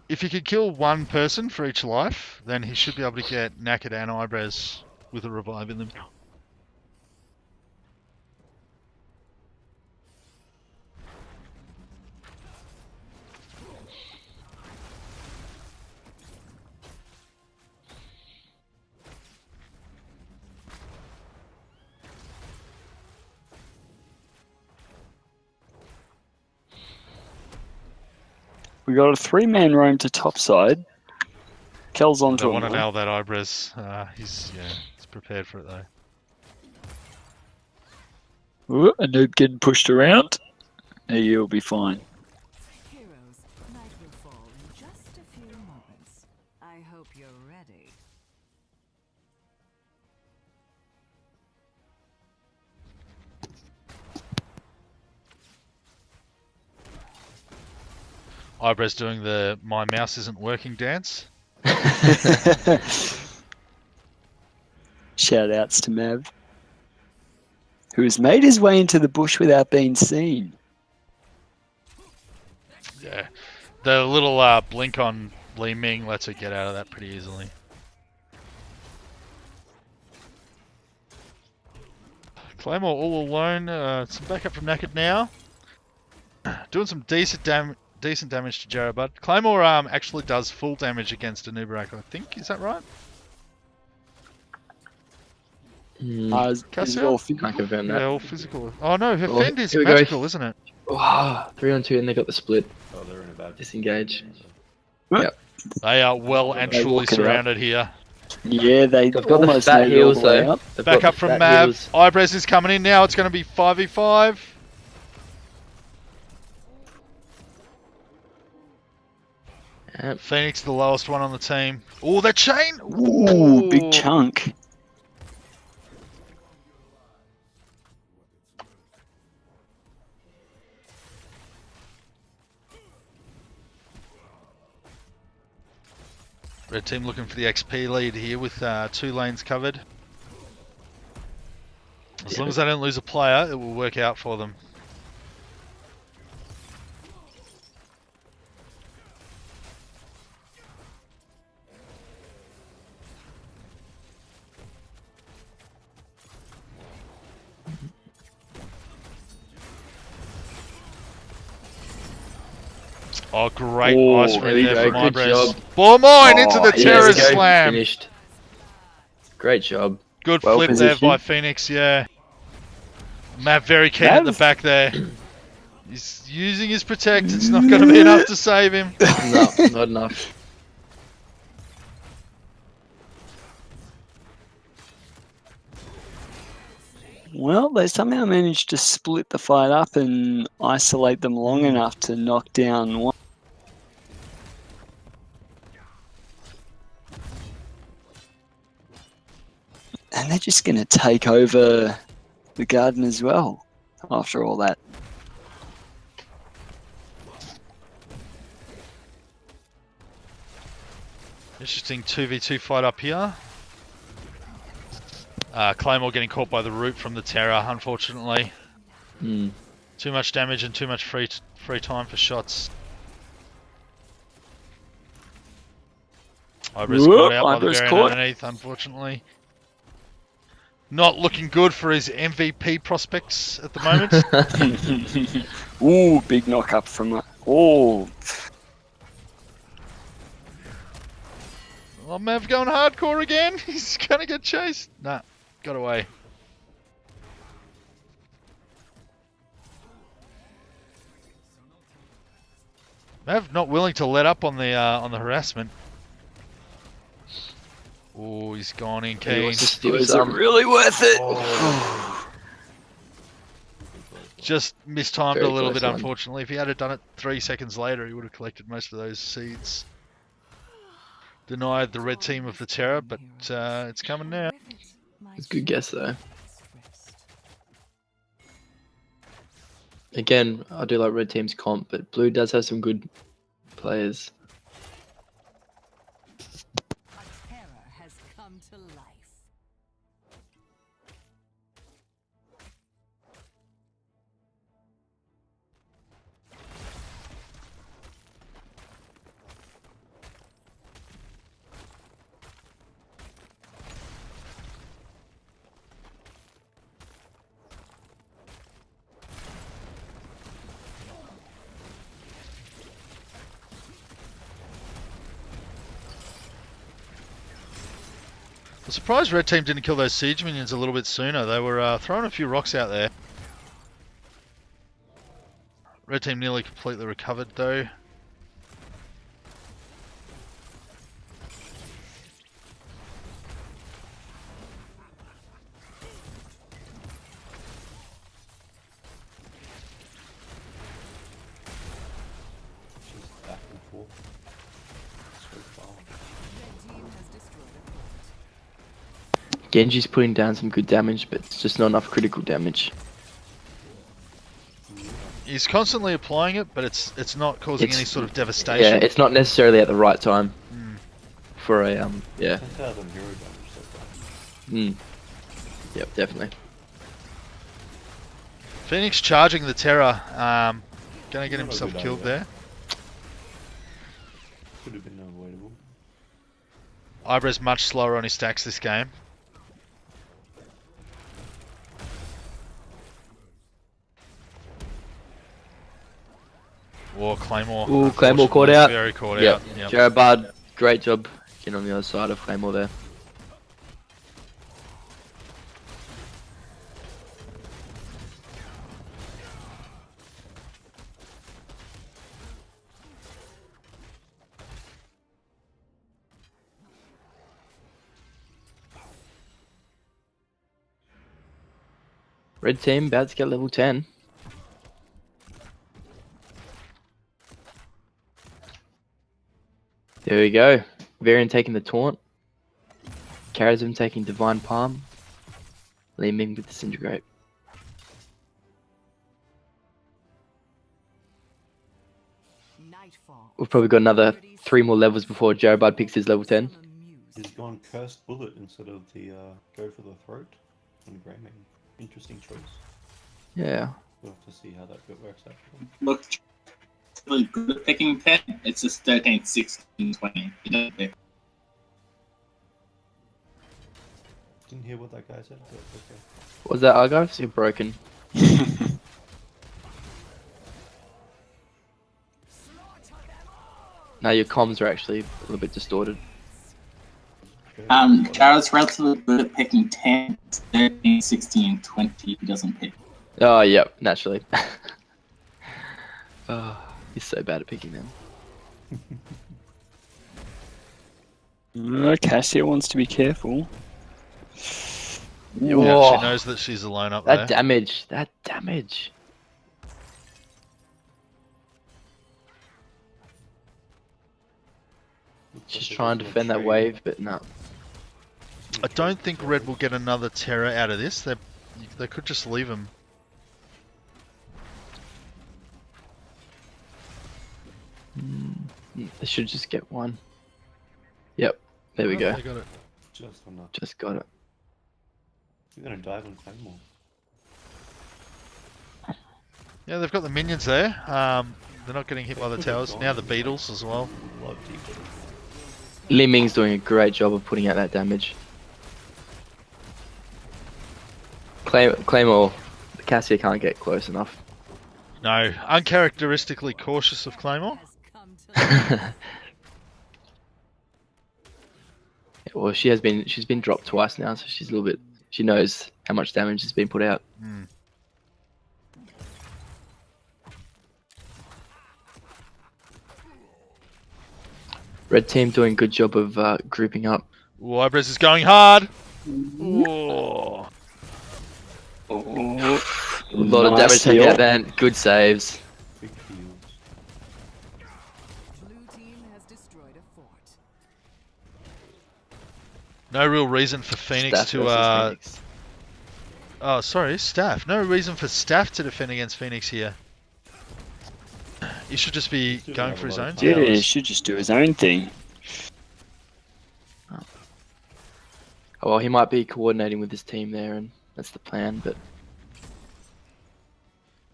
A: If he could kill one person for each life, then he should be able to get Knackered and Ibres with a revive in them.
D: We got a 3-man roam to top side. Kel's
A: I
D: onto
A: don't
D: him.
A: want to nail that Ibres. He's prepared for it though.
D: Ooh, a noob getting pushed around. You'll be fine.
O: Heroes, night will fall in just a few moments. I hope you're ready.
A: Ibres doing the "my mouse isn't working" dance.
D: Shout outs to Mav, who has made his way into the bush without being seen.
A: Yeah, the little blink on Li Ming lets her get out of that pretty easily. Claymore all alone. Some backup from Knackered now. Doing some decent damage to Jarabud. Claymore actually does full damage against a Nubarak, I think. Is that right?
D: Is it all physical?
E: Can't confirm that.
A: Yeah, all physical. Oh no, her
E: Well,
A: fend is
E: here we go.
A: magical, isn't it?
E: Wow, 3-on-2 and they got the split.
B: Oh, they're in a bad
E: Disengage.
D: What?
E: Yep.
A: They are well and
D: They
A: truly
D: walk it up.
A: surrounded here.
D: Yeah, they
E: They've got the
D: almost
E: fat
D: made it all
E: heals
D: the way
E: though.
D: up.
E: They've
A: Back
E: got
A: up
E: the
A: from
E: fat
A: Mav.
E: heals.
A: Ibres is coming in now. It's going to be 5v5. Phoenix, the lowest one on the team. Oh, that chain!
D: Ooh, big chunk.
A: Red team looking for the XP lead here with 2 lanes covered. As long as they don't lose a player, it will work out for them. Oh, great ice
E: there
A: read
E: we
A: there
E: go.
A: from
E: Good
A: Ibres.
E: job.
A: Ball mine into the
E: There we
A: terrorist
E: go.
A: slam.
E: Finished. Great job.
A: Good
D: Well
A: flip there by
D: positioned.
A: Phoenix, yeah. Matt very keen at the back there. He's using his protect. It's not going to be enough to save him.
E: No, not enough.
D: Well, they somehow managed to split the fight up and isolate them long enough to knock down one. And they're just going to take over the garden as well after all that.
A: Interesting 2v2 fight up here. Claymore getting caught by the root from the Terror, unfortunately. Too much damage and too much free time for shots. Ibris caught out by the Baron underneath, unfortunately. Not looking good for his MVP prospects at the moment.
D: Ooh, big knock up from... Oh.
A: Oh, Mav going hardcore again. He's going to get chased. Nah, got away. Mav not willing to let up on the harassment. Oh, he's gone in keen.
D: Is it really worth it?
A: Just mistimed
E: Very
A: a little
E: close
A: bit,
E: one.
A: unfortunately. If he had done it 3 seconds later, he would have collected most of those seeds. Denied the red team of the Terror, but it's coming now.
E: It's a good guess though. Again, I do like red team's comp, but blue does have some good players.
O: Terror has come to life.
A: I'm surprised red team didn't kill those siege minions a little bit sooner. They were throwing a few rocks out there. Red team nearly completely recovered though.
B: Back and forth. So far.
E: Genji's putting down some good damage, but it's just not enough critical damage.
A: He's constantly applying it, but it's not causing any sort of devastation.
E: Yeah, it's not necessarily at the right time for a yeah.
B: 10,000 hero damage so far.
E: Yep, definitely.
A: Phoenix charging the Terror. Gonna get
B: Not a
A: himself
B: good
A: killed
B: idea.
A: there.
B: Could have been avoidable.
A: Ibres much slower on his stacks this game. Or Claymore.
E: Ooh, Claymore caught out.
A: Very caught
E: Yep.
A: out. Yep.
E: Jared Bard, great job getting on the other side of Claymore there. Red team about to get level 10. There we go. Varian taking the taunt. Charism taking Divine Palm. Li Ming with Disintegrate. We've probably got another 3 more levels before Jarabud picks his level 10.
B: He's gone Cursed Bullet instead of the Go for the Throat on Greymane. Interesting choice.
E: Yeah.
B: We'll have to see how that bit works out.
N: Look, really good at picking 10. It's just 13, 16, 20. You don't pick.
B: Didn't hear what that guy said, but okay.
E: What was that, Argives? You're broken. Now your comms are actually a little bit distorted.
N: Jared's relatively good at picking 10, 13, 16, 20. He doesn't pick.
E: Oh, yep, naturally. Oh, he's so bad at picking them.
D: Cassia wants to be careful.
A: Yeah,
E: Whoa.
A: she knows that she's alone up
E: That
A: there.
E: damage. That damage. She's trying to defend that wave, but no.
A: I don't think Red will get another Terror out of this. They could just leave him.
E: They should just get one. Yep, there we go.
A: They got it.
B: Just on that.
E: Just got it.
B: We're gonna dive on Claymore.
A: Yeah, they've got the minions there. They're not getting hit by the towers. Now the beetles as well.
E: Li Ming's doing a great job of putting out that damage. Claymore, Cassia can't get close enough.
A: No, uncharacteristically cautious of Claymore.
E: Well, she's been dropped twice now, so she's a little bit. She knows how much damage has been put out.
A: Mm.
E: Red team doing a good job of grouping up.
A: Ooh, Ibres is going hard. Ooh.
E: A lot of damage taken out there. Good saves.
B: Big fields.
A: No real reason for Phoenix
E: Staff
A: to
E: versus Phoenix.
A: Oh, sorry, Staff. No reason for Staff to defend against Phoenix here. He should just be going for his own
D: Yeah, he
A: towers.
D: should just do his own thing.
E: Oh, well, he might be coordinating with his team there, and that's the plan. But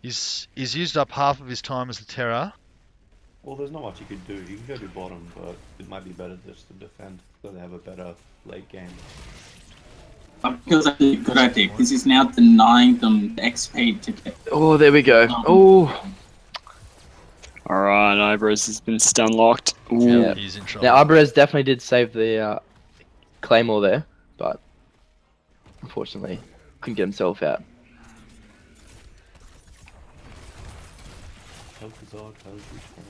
A: He's used up half of his time as the Terror.
B: Well, there's not much you could do. You can go to bottom, but it might be better just to defend so they have a better late game.
N: I think it was actually a good idea because he's now denying them the XP to get.
E: oh, there we go. Oh,
D: Alright, Ibros has been stun locked. Ooh.
E: yeah.
A: He's in trouble.
E: Now Ibres definitely did save the Claymore there, but unfortunately couldn't get himself out.
B: Health is odd, health is strong.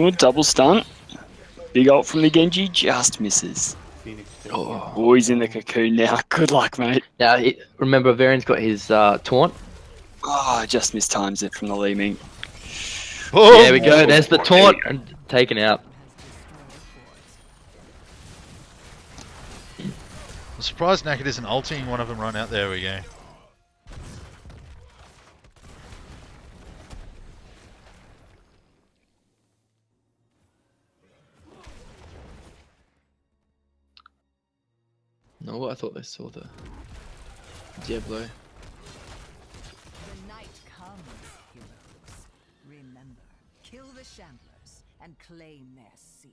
D: Ooh, double stun. Big ult from the Genji, just misses.
B: Phoenix
D: Oh, he's in the cocoon now. Good luck, mate.
E: Now remember, Varian's got his taunt.
D: Oh, just mistimes it from the Li Ming.
A: Oh,
E: There we go. There's the taunt and taken out.
A: I'm surprised Naked isn't ulting one of them right out. There we go.
E: No, I thought they saw the Diablo.
O: The night comes, heroes. Remember, kill the Shamblers and claim their seed.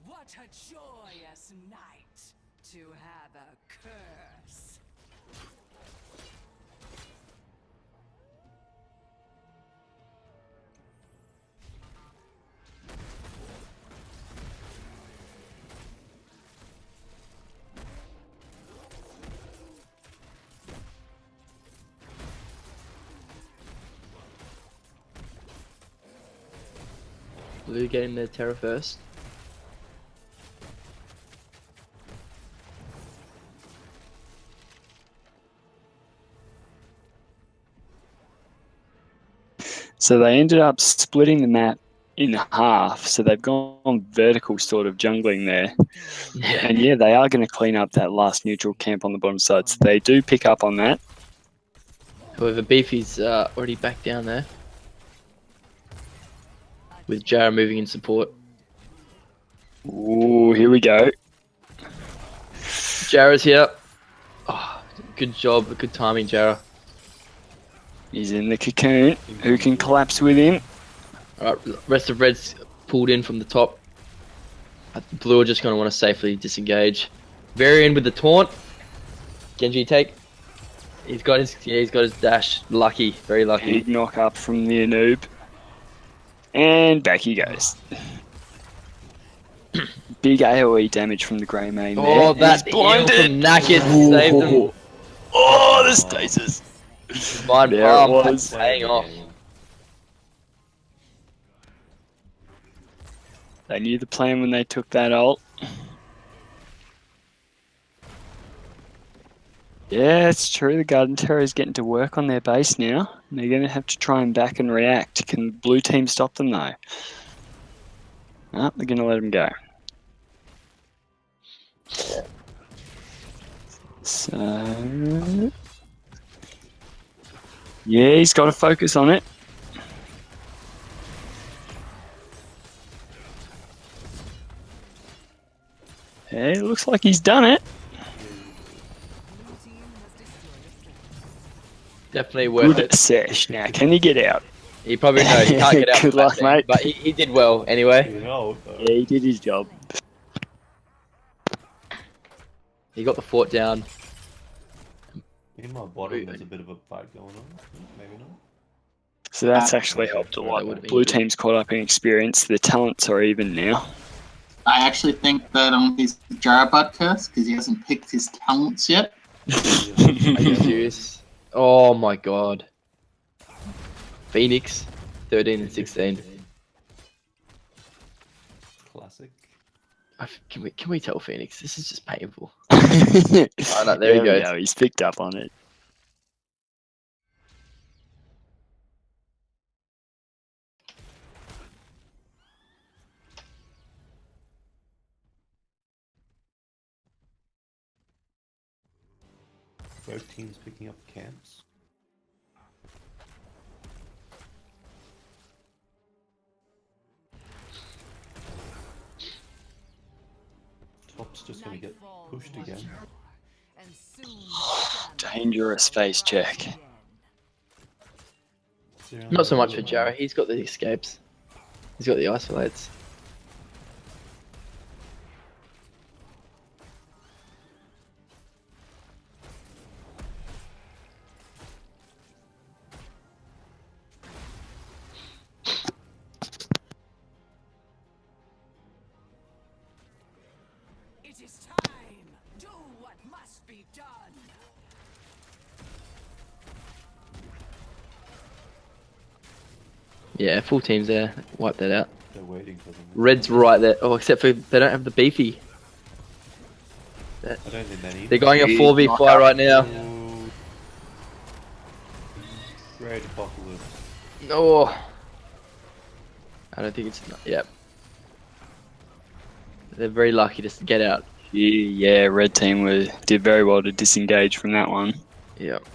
O: What a joyous night to have a curse.
E: Blue getting their Terra first.
D: So they ended up splitting the map in half. So they've gone vertical, sort of jungling there.
E: Yeah.
D: And yeah, they are going to clean up that last neutral camp on the bottom side. So they do pick up on that.
E: However, Beefy's already back down there. With Jara moving in support.
D: Ooh, here we go.
E: Jara's here. Oh, good job, good timing, Jara.
D: He's in the cocoon. Who can collapse with him?
E: Alright, rest of Red's pulled in from the top. Blue are just going to want to safely disengage. Varian with the taunt. Genji take. He's got his dash. Lucky, very lucky.
D: Big knock up from the noob. And back he goes. Big AoE damage from the Grey Main there.
E: Oh, that
D: He's
E: heal
D: blinded.
E: from Naked saved him.
D: Oh, the stasis.
E: Mind
D: There it was.
E: paying off.
D: They knew the plan when they took that ult. Yeah, it's true. The Garden Terror is getting to work on their base now. They're going to have to try and back and react. Can the blue team stop them, though? No, they're going to let them go. So... yeah, he's got to focus on it. Yeah, it looks like he's done it.
E: Definitely worth
D: Good
E: it.
D: sesh. Now, can he get out?
E: He probably knows he can't get out.
D: Good
E: from that
D: luck,
E: thing,
D: mate.
E: But he did well anyway.
D: Yeah, he did his job.
E: He got the fort down.
B: In my bottom, there's a bit of a fight going on. Maybe not.
D: So that's actually helped a lot. Blue team's caught up in experience. The talents are even now.
N: I actually think that he's Jarabud curse because he hasn't picked his talents yet.
E: Are you serious? Oh my god. Phoenix, 13 and 16.
B: Classic.
E: Can we tell Phoenix? This is just painful. Oh, no, there he goes.
D: Go. He's picked up on it.
B: Both teams picking up camps. Top's just going to get pushed again.
D: Dangerous face check.
E: Not so much for Jara. He's got the escapes. He's got the isolates.
O: It is time. Do what must be done.
E: Yeah, full team's there. Wipe that out.
B: They're waiting for them.
E: Red's right there. Oh, except for they don't have the beefy.
B: I don't think they need.
E: They're going a 4v5 right now.
B: Great apocalypse.
E: No. I don't think it's. Yep. They're very lucky to get out.
D: Yeah, red team did very well to disengage from that one.
E: Yep.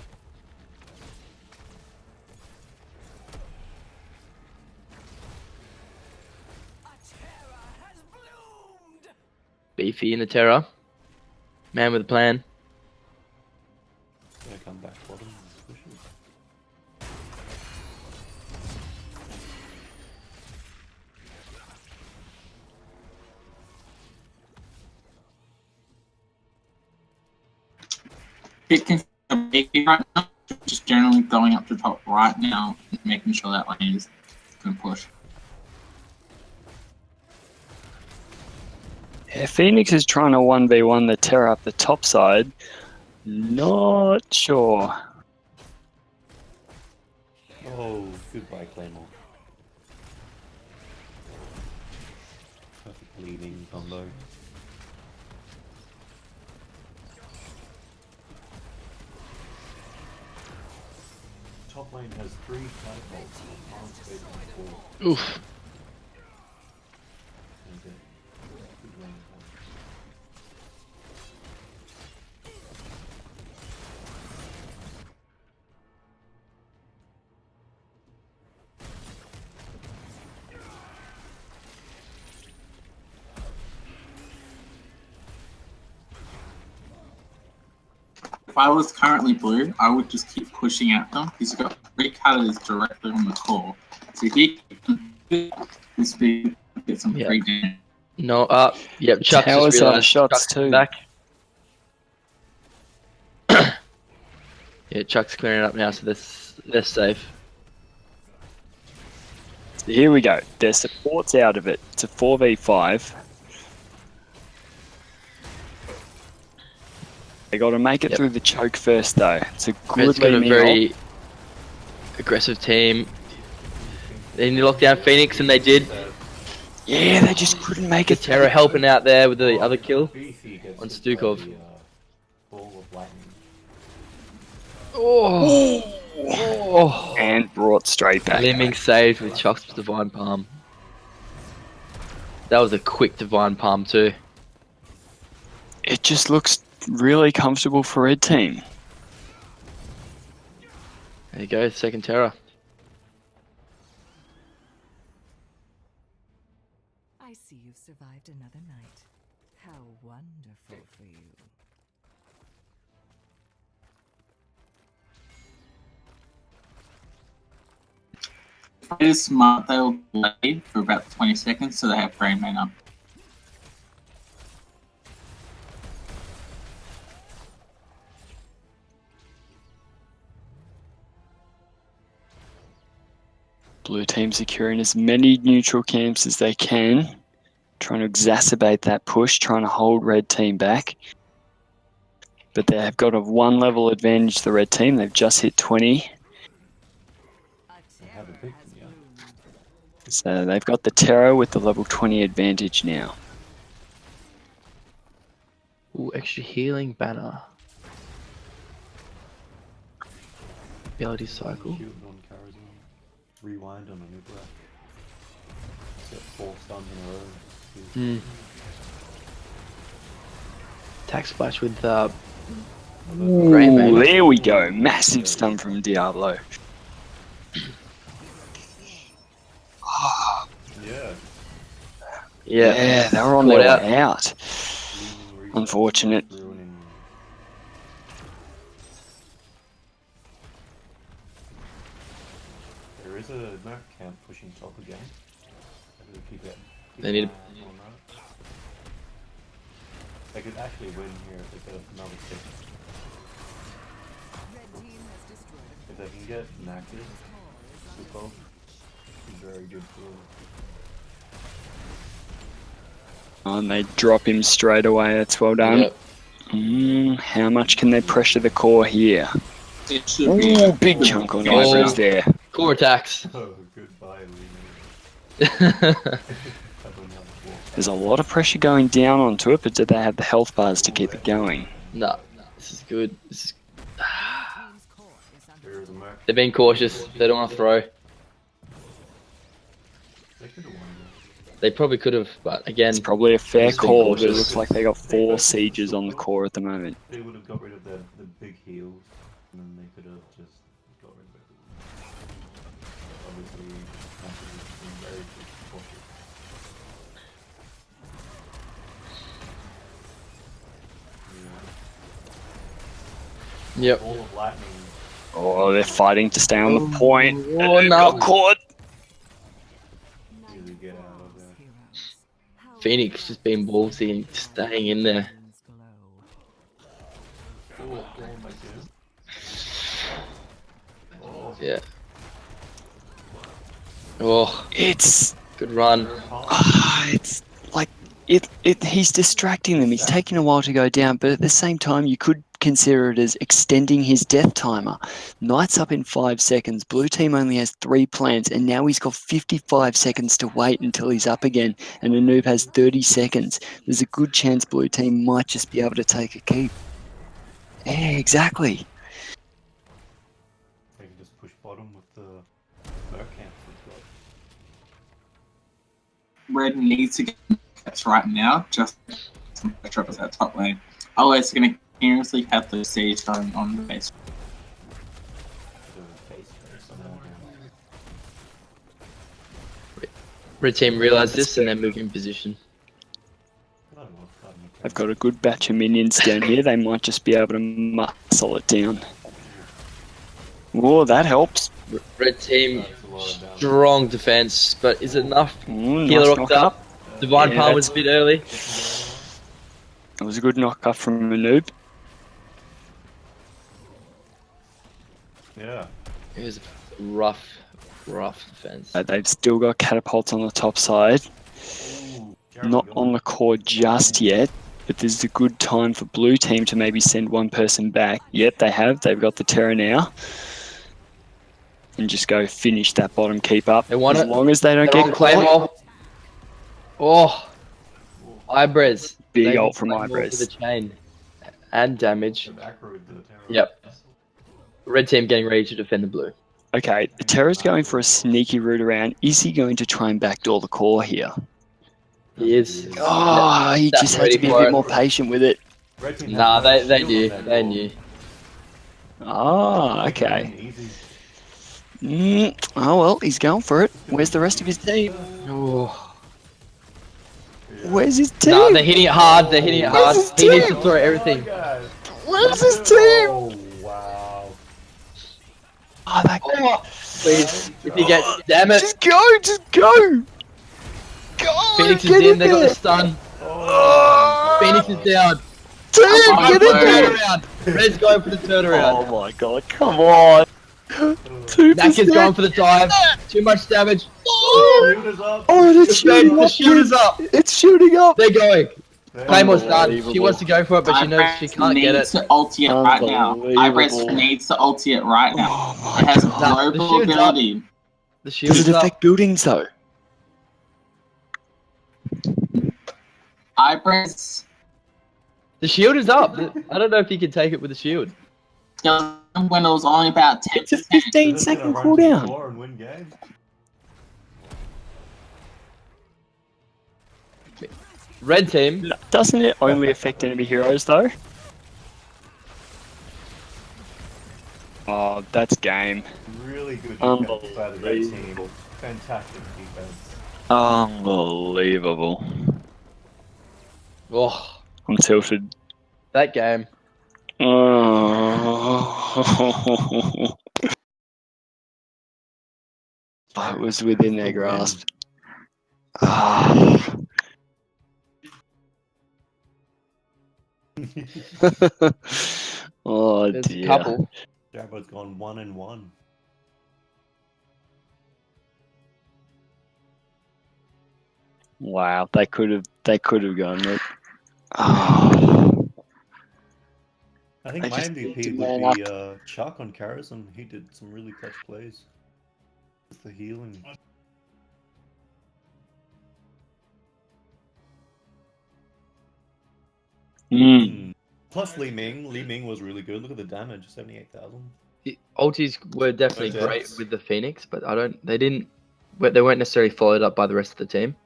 E: Beefy in the Terror. Man with a plan.
B: Gonna come back bottom. Push it.
N: It can be right now. Just generally going up to top right now, and making sure that lane is going to push.
D: Yeah, Phoenix is trying to 1v1 the Terror up the top side. Not sure.
B: Oh, goodbye, Claymore. Perfect leading combo. Top lane has 3 catapults.
E: Oof.
B: Okay. Good lane.
N: If I was currently blue, I would just keep pushing at them because you've got 3 cutters directly on the core. So if you this big, get some free damage.
E: No, yep, Chuck's
D: Towers
E: just
D: out of
E: realised.
D: shots
E: Chuck's
D: too.
E: back. Yeah, Chuck's clearing it up now, so they're safe.
D: Here we go. Their support's out of it. It's a 4v5. They got to make it through the choke first, though. It's a good
E: Red's got a
D: leading
E: very aggressive team. They need to lock down Phoenix, and they did.
D: Yeah, they just couldn't make it.
E: Terra helping out there with the other kill on Stukov. Oh.
D: And brought straight back.
E: Limbing saved with Chuck's Divine Palm. That was a quick Divine Palm too.
D: It just looks really comfortable for Red Team.
E: There you go, second Terra.
O: I see you've survived another night. How wonderful for you.
N: If it is smart, they will play for about 20 seconds so they have brain main up.
D: Blue team securing as many neutral camps as they can. Trying to exacerbate that push, trying to hold red team back. But they have got a 1 level advantage, the red team. They've just hit 20. So they've got the Terror with the level 20 advantage now.
E: Ooh, extra healing banner. Ability cycle.
B: Rewind on a new breath. Get 4 stuns in a row.
E: Attack splash with
D: Ooh, there we go. Massive stun from Diablo. Yeah, they were on their way out. Unfortunate.
B: There is a Merc camp pushing top again.
E: They need.
B: They could actually win here if they get another kick. If they can get Nactus, Stukov, it's very good for them.
D: And they drop him straight away. That's well done.
E: Yep.
D: How much can they pressure the core here? Ooh, big chunk on Ivory's there.
E: Core attacks.
B: Oh, goodbye, Lena.
D: There's a lot of pressure going down onto it, but do they have the health bars to keep it going?
E: No, this is good. This is... They're being cautious. They don't want to throw. They probably could have, but again...
D: It's probably a fair
E: just being
D: call, but it
E: cautious.
D: looks like they got 4 sieges on the core at the moment.
B: They would have got rid of the big heals, and then they could have just got rid of it. Obviously, Nactus has been very cautious.
E: Yep.
B: All of lightning.
D: Oh, they're fighting to stay on the point.
E: Oh, no.
D: Got caught.
B: Really get out of there.
E: Phoenix just being ballsy and staying in there.
B: Oh, going back in. Oh.
E: Yeah. Oh,
D: It's
E: good run.
D: it's like he's distracting them. He's taking a while to go down, but at the same time, you could consider it as extending his death timer. Knight's up in 5 seconds. Blue team only has 3 plants, and now he's got 55 seconds to wait until he's up again, and the noob has 30 seconds. There's a good chance blue team might just be able to take a keep. Yeah, exactly.
B: They can just push bottom with the Merc camps they've got.
N: Red needs to get that's right now, just some pressure up at that top lane. Otherwise, they're going to continuously have the siege going on the base.
E: Red team realised this and then move in position.
D: They've got a good batch of minions down here. They might just be able to muscle it down. Oh, that helps.
E: Red team, strong defense, but is it enough?
D: Nice
E: Healer rocked
D: knock
E: up. Divine Palm was a bit early.
D: It was a good knock up from a noob.
B: Yeah.
E: It was a rough defense.
D: They've still got catapults on the top side. Not on the core just yet, but this is a good time for blue team to maybe send one person back. Yep, they have. They've got the Terra now. And just go finish that bottom keep up.
E: They want
D: as
E: it.
D: long as they don't
E: They're
D: get
E: on Claymore. Oh, Ibres.
D: Big
E: They
D: ult
E: can
D: from
E: Claymore
D: Ibres.
E: for the chain and damage. Yep. Red team getting ready to defend the blue.
D: Okay, the Terra's going for a sneaky route around. Is he going to try and backdoor the core here?
E: He is.
D: Oh, he just had to be a bit more patient with it.
E: Nah, they knew. They knew.
D: Oh, okay. Oh well, he's going for it. Where's the rest of his team?
E: Oh.
D: Where's his team?
E: Nah, they're hitting it hard. They're hitting it hard.
D: Where's his
E: He needs
D: team?
E: to throw everything.
D: Where's his team?
B: Oh, wow.
D: Oh, that
E: Oh, please. If he gets, damn it.
D: Just go, just go. Go.
E: Phoenix is
D: get
E: in. They got the
D: there.
E: stun.
D: Oh.
E: Phoenix is down.
D: Team, get in there.
E: Turnaround. Red's going for the turnaround.
D: Oh my god, come on. 2%.
E: Naka's going for the dive. Too much damage.
D: Oh, it's shooting
E: The
D: up.
E: shield is up.
D: It's shooting up.
E: They're going. Claymore's done. She
D: Unbelievable.
E: wants to go for it, but she knows she can't get it.
N: needs to ulti it right now. Ibris
D: Unbelievable.
N: needs to ulti it right now.
D: Oh
N: It
D: my
N: has
D: god.
N: global
E: shield's up.
N: ability.
E: The shield
D: Does
E: is
D: it
E: up.
D: affect buildings though?
N: Ibris
E: The shield is up. I don't know if he can take it with the shield.
N: when it was only about 10%.
D: It's a 15-second cooldown.
B: And win games.
E: Red team.
D: Doesn't it only affect enemy heroes though? Oh, that's game.
B: Really good defense by the red team. Fantastic defense.
D: Unbelievable.
E: Oh,
D: I'm tilted.
E: that game.
D: Oh. It was within their grasp. Ah. Oh
E: There's a
D: dear.
E: couple.
B: Jabba's gone 1-1.
D: Wow, they could have gone it. Oh.
B: I think
D: They
B: my
D: just need to
B: MVP
D: man
B: would be Chuck on Karis, and he did some really clutch plays with the healing. Plus Li Ming was really good. Look at the damage, 78,000.
E: The ultis were definitely
B: Okay.
E: great with the Phoenix, but they weren't necessarily followed up by the rest of the team.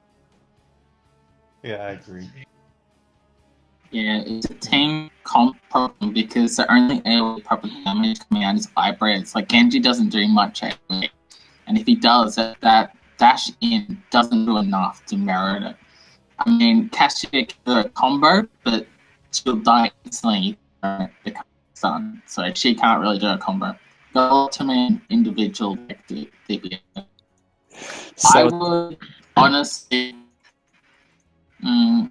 B: Yeah, I agree.
N: Yeah, it's a team comp problem because the only AoE proper damage coming out is Ibris. Like Genji doesn't do much AoE, and if he does, that dash in doesn't do enough to merit it. I mean, Cassia can do a combo, but she'll die instantly if the done, so she can't really do a combo. Go to me individual DPS. I would honestly, I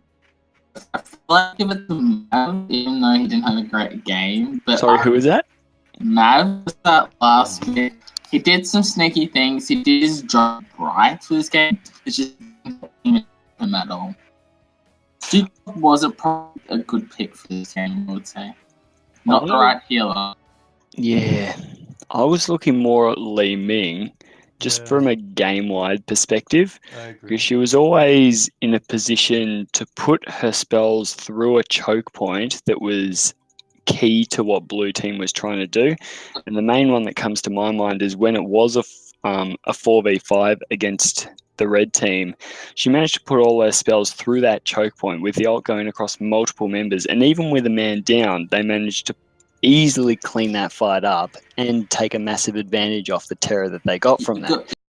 N: feel like give it to Mav, even though he didn't have a great game. But
D: Sorry, who is that?
N: Mav was that last week. He did some sneaky things. He did his job right for this game. It's just him at all. Duke was probably a good pick for this game, I would say. Not the
D: Although-
N: right healer.
D: Yeah, I was looking more at Li Ming, just
B: Yeah.
D: from a game-wide perspective,
B: I agree.
D: because she was always in a position to put her spells through a choke point that was key to what blue team was trying to do. And the main one that comes to my mind is when it was a 4v5 against the red team, she managed to put all her spells through that choke point with the ult going across multiple members, and even with a man down, they managed to easily clean that fight up and take a massive advantage off the terror that they got from that.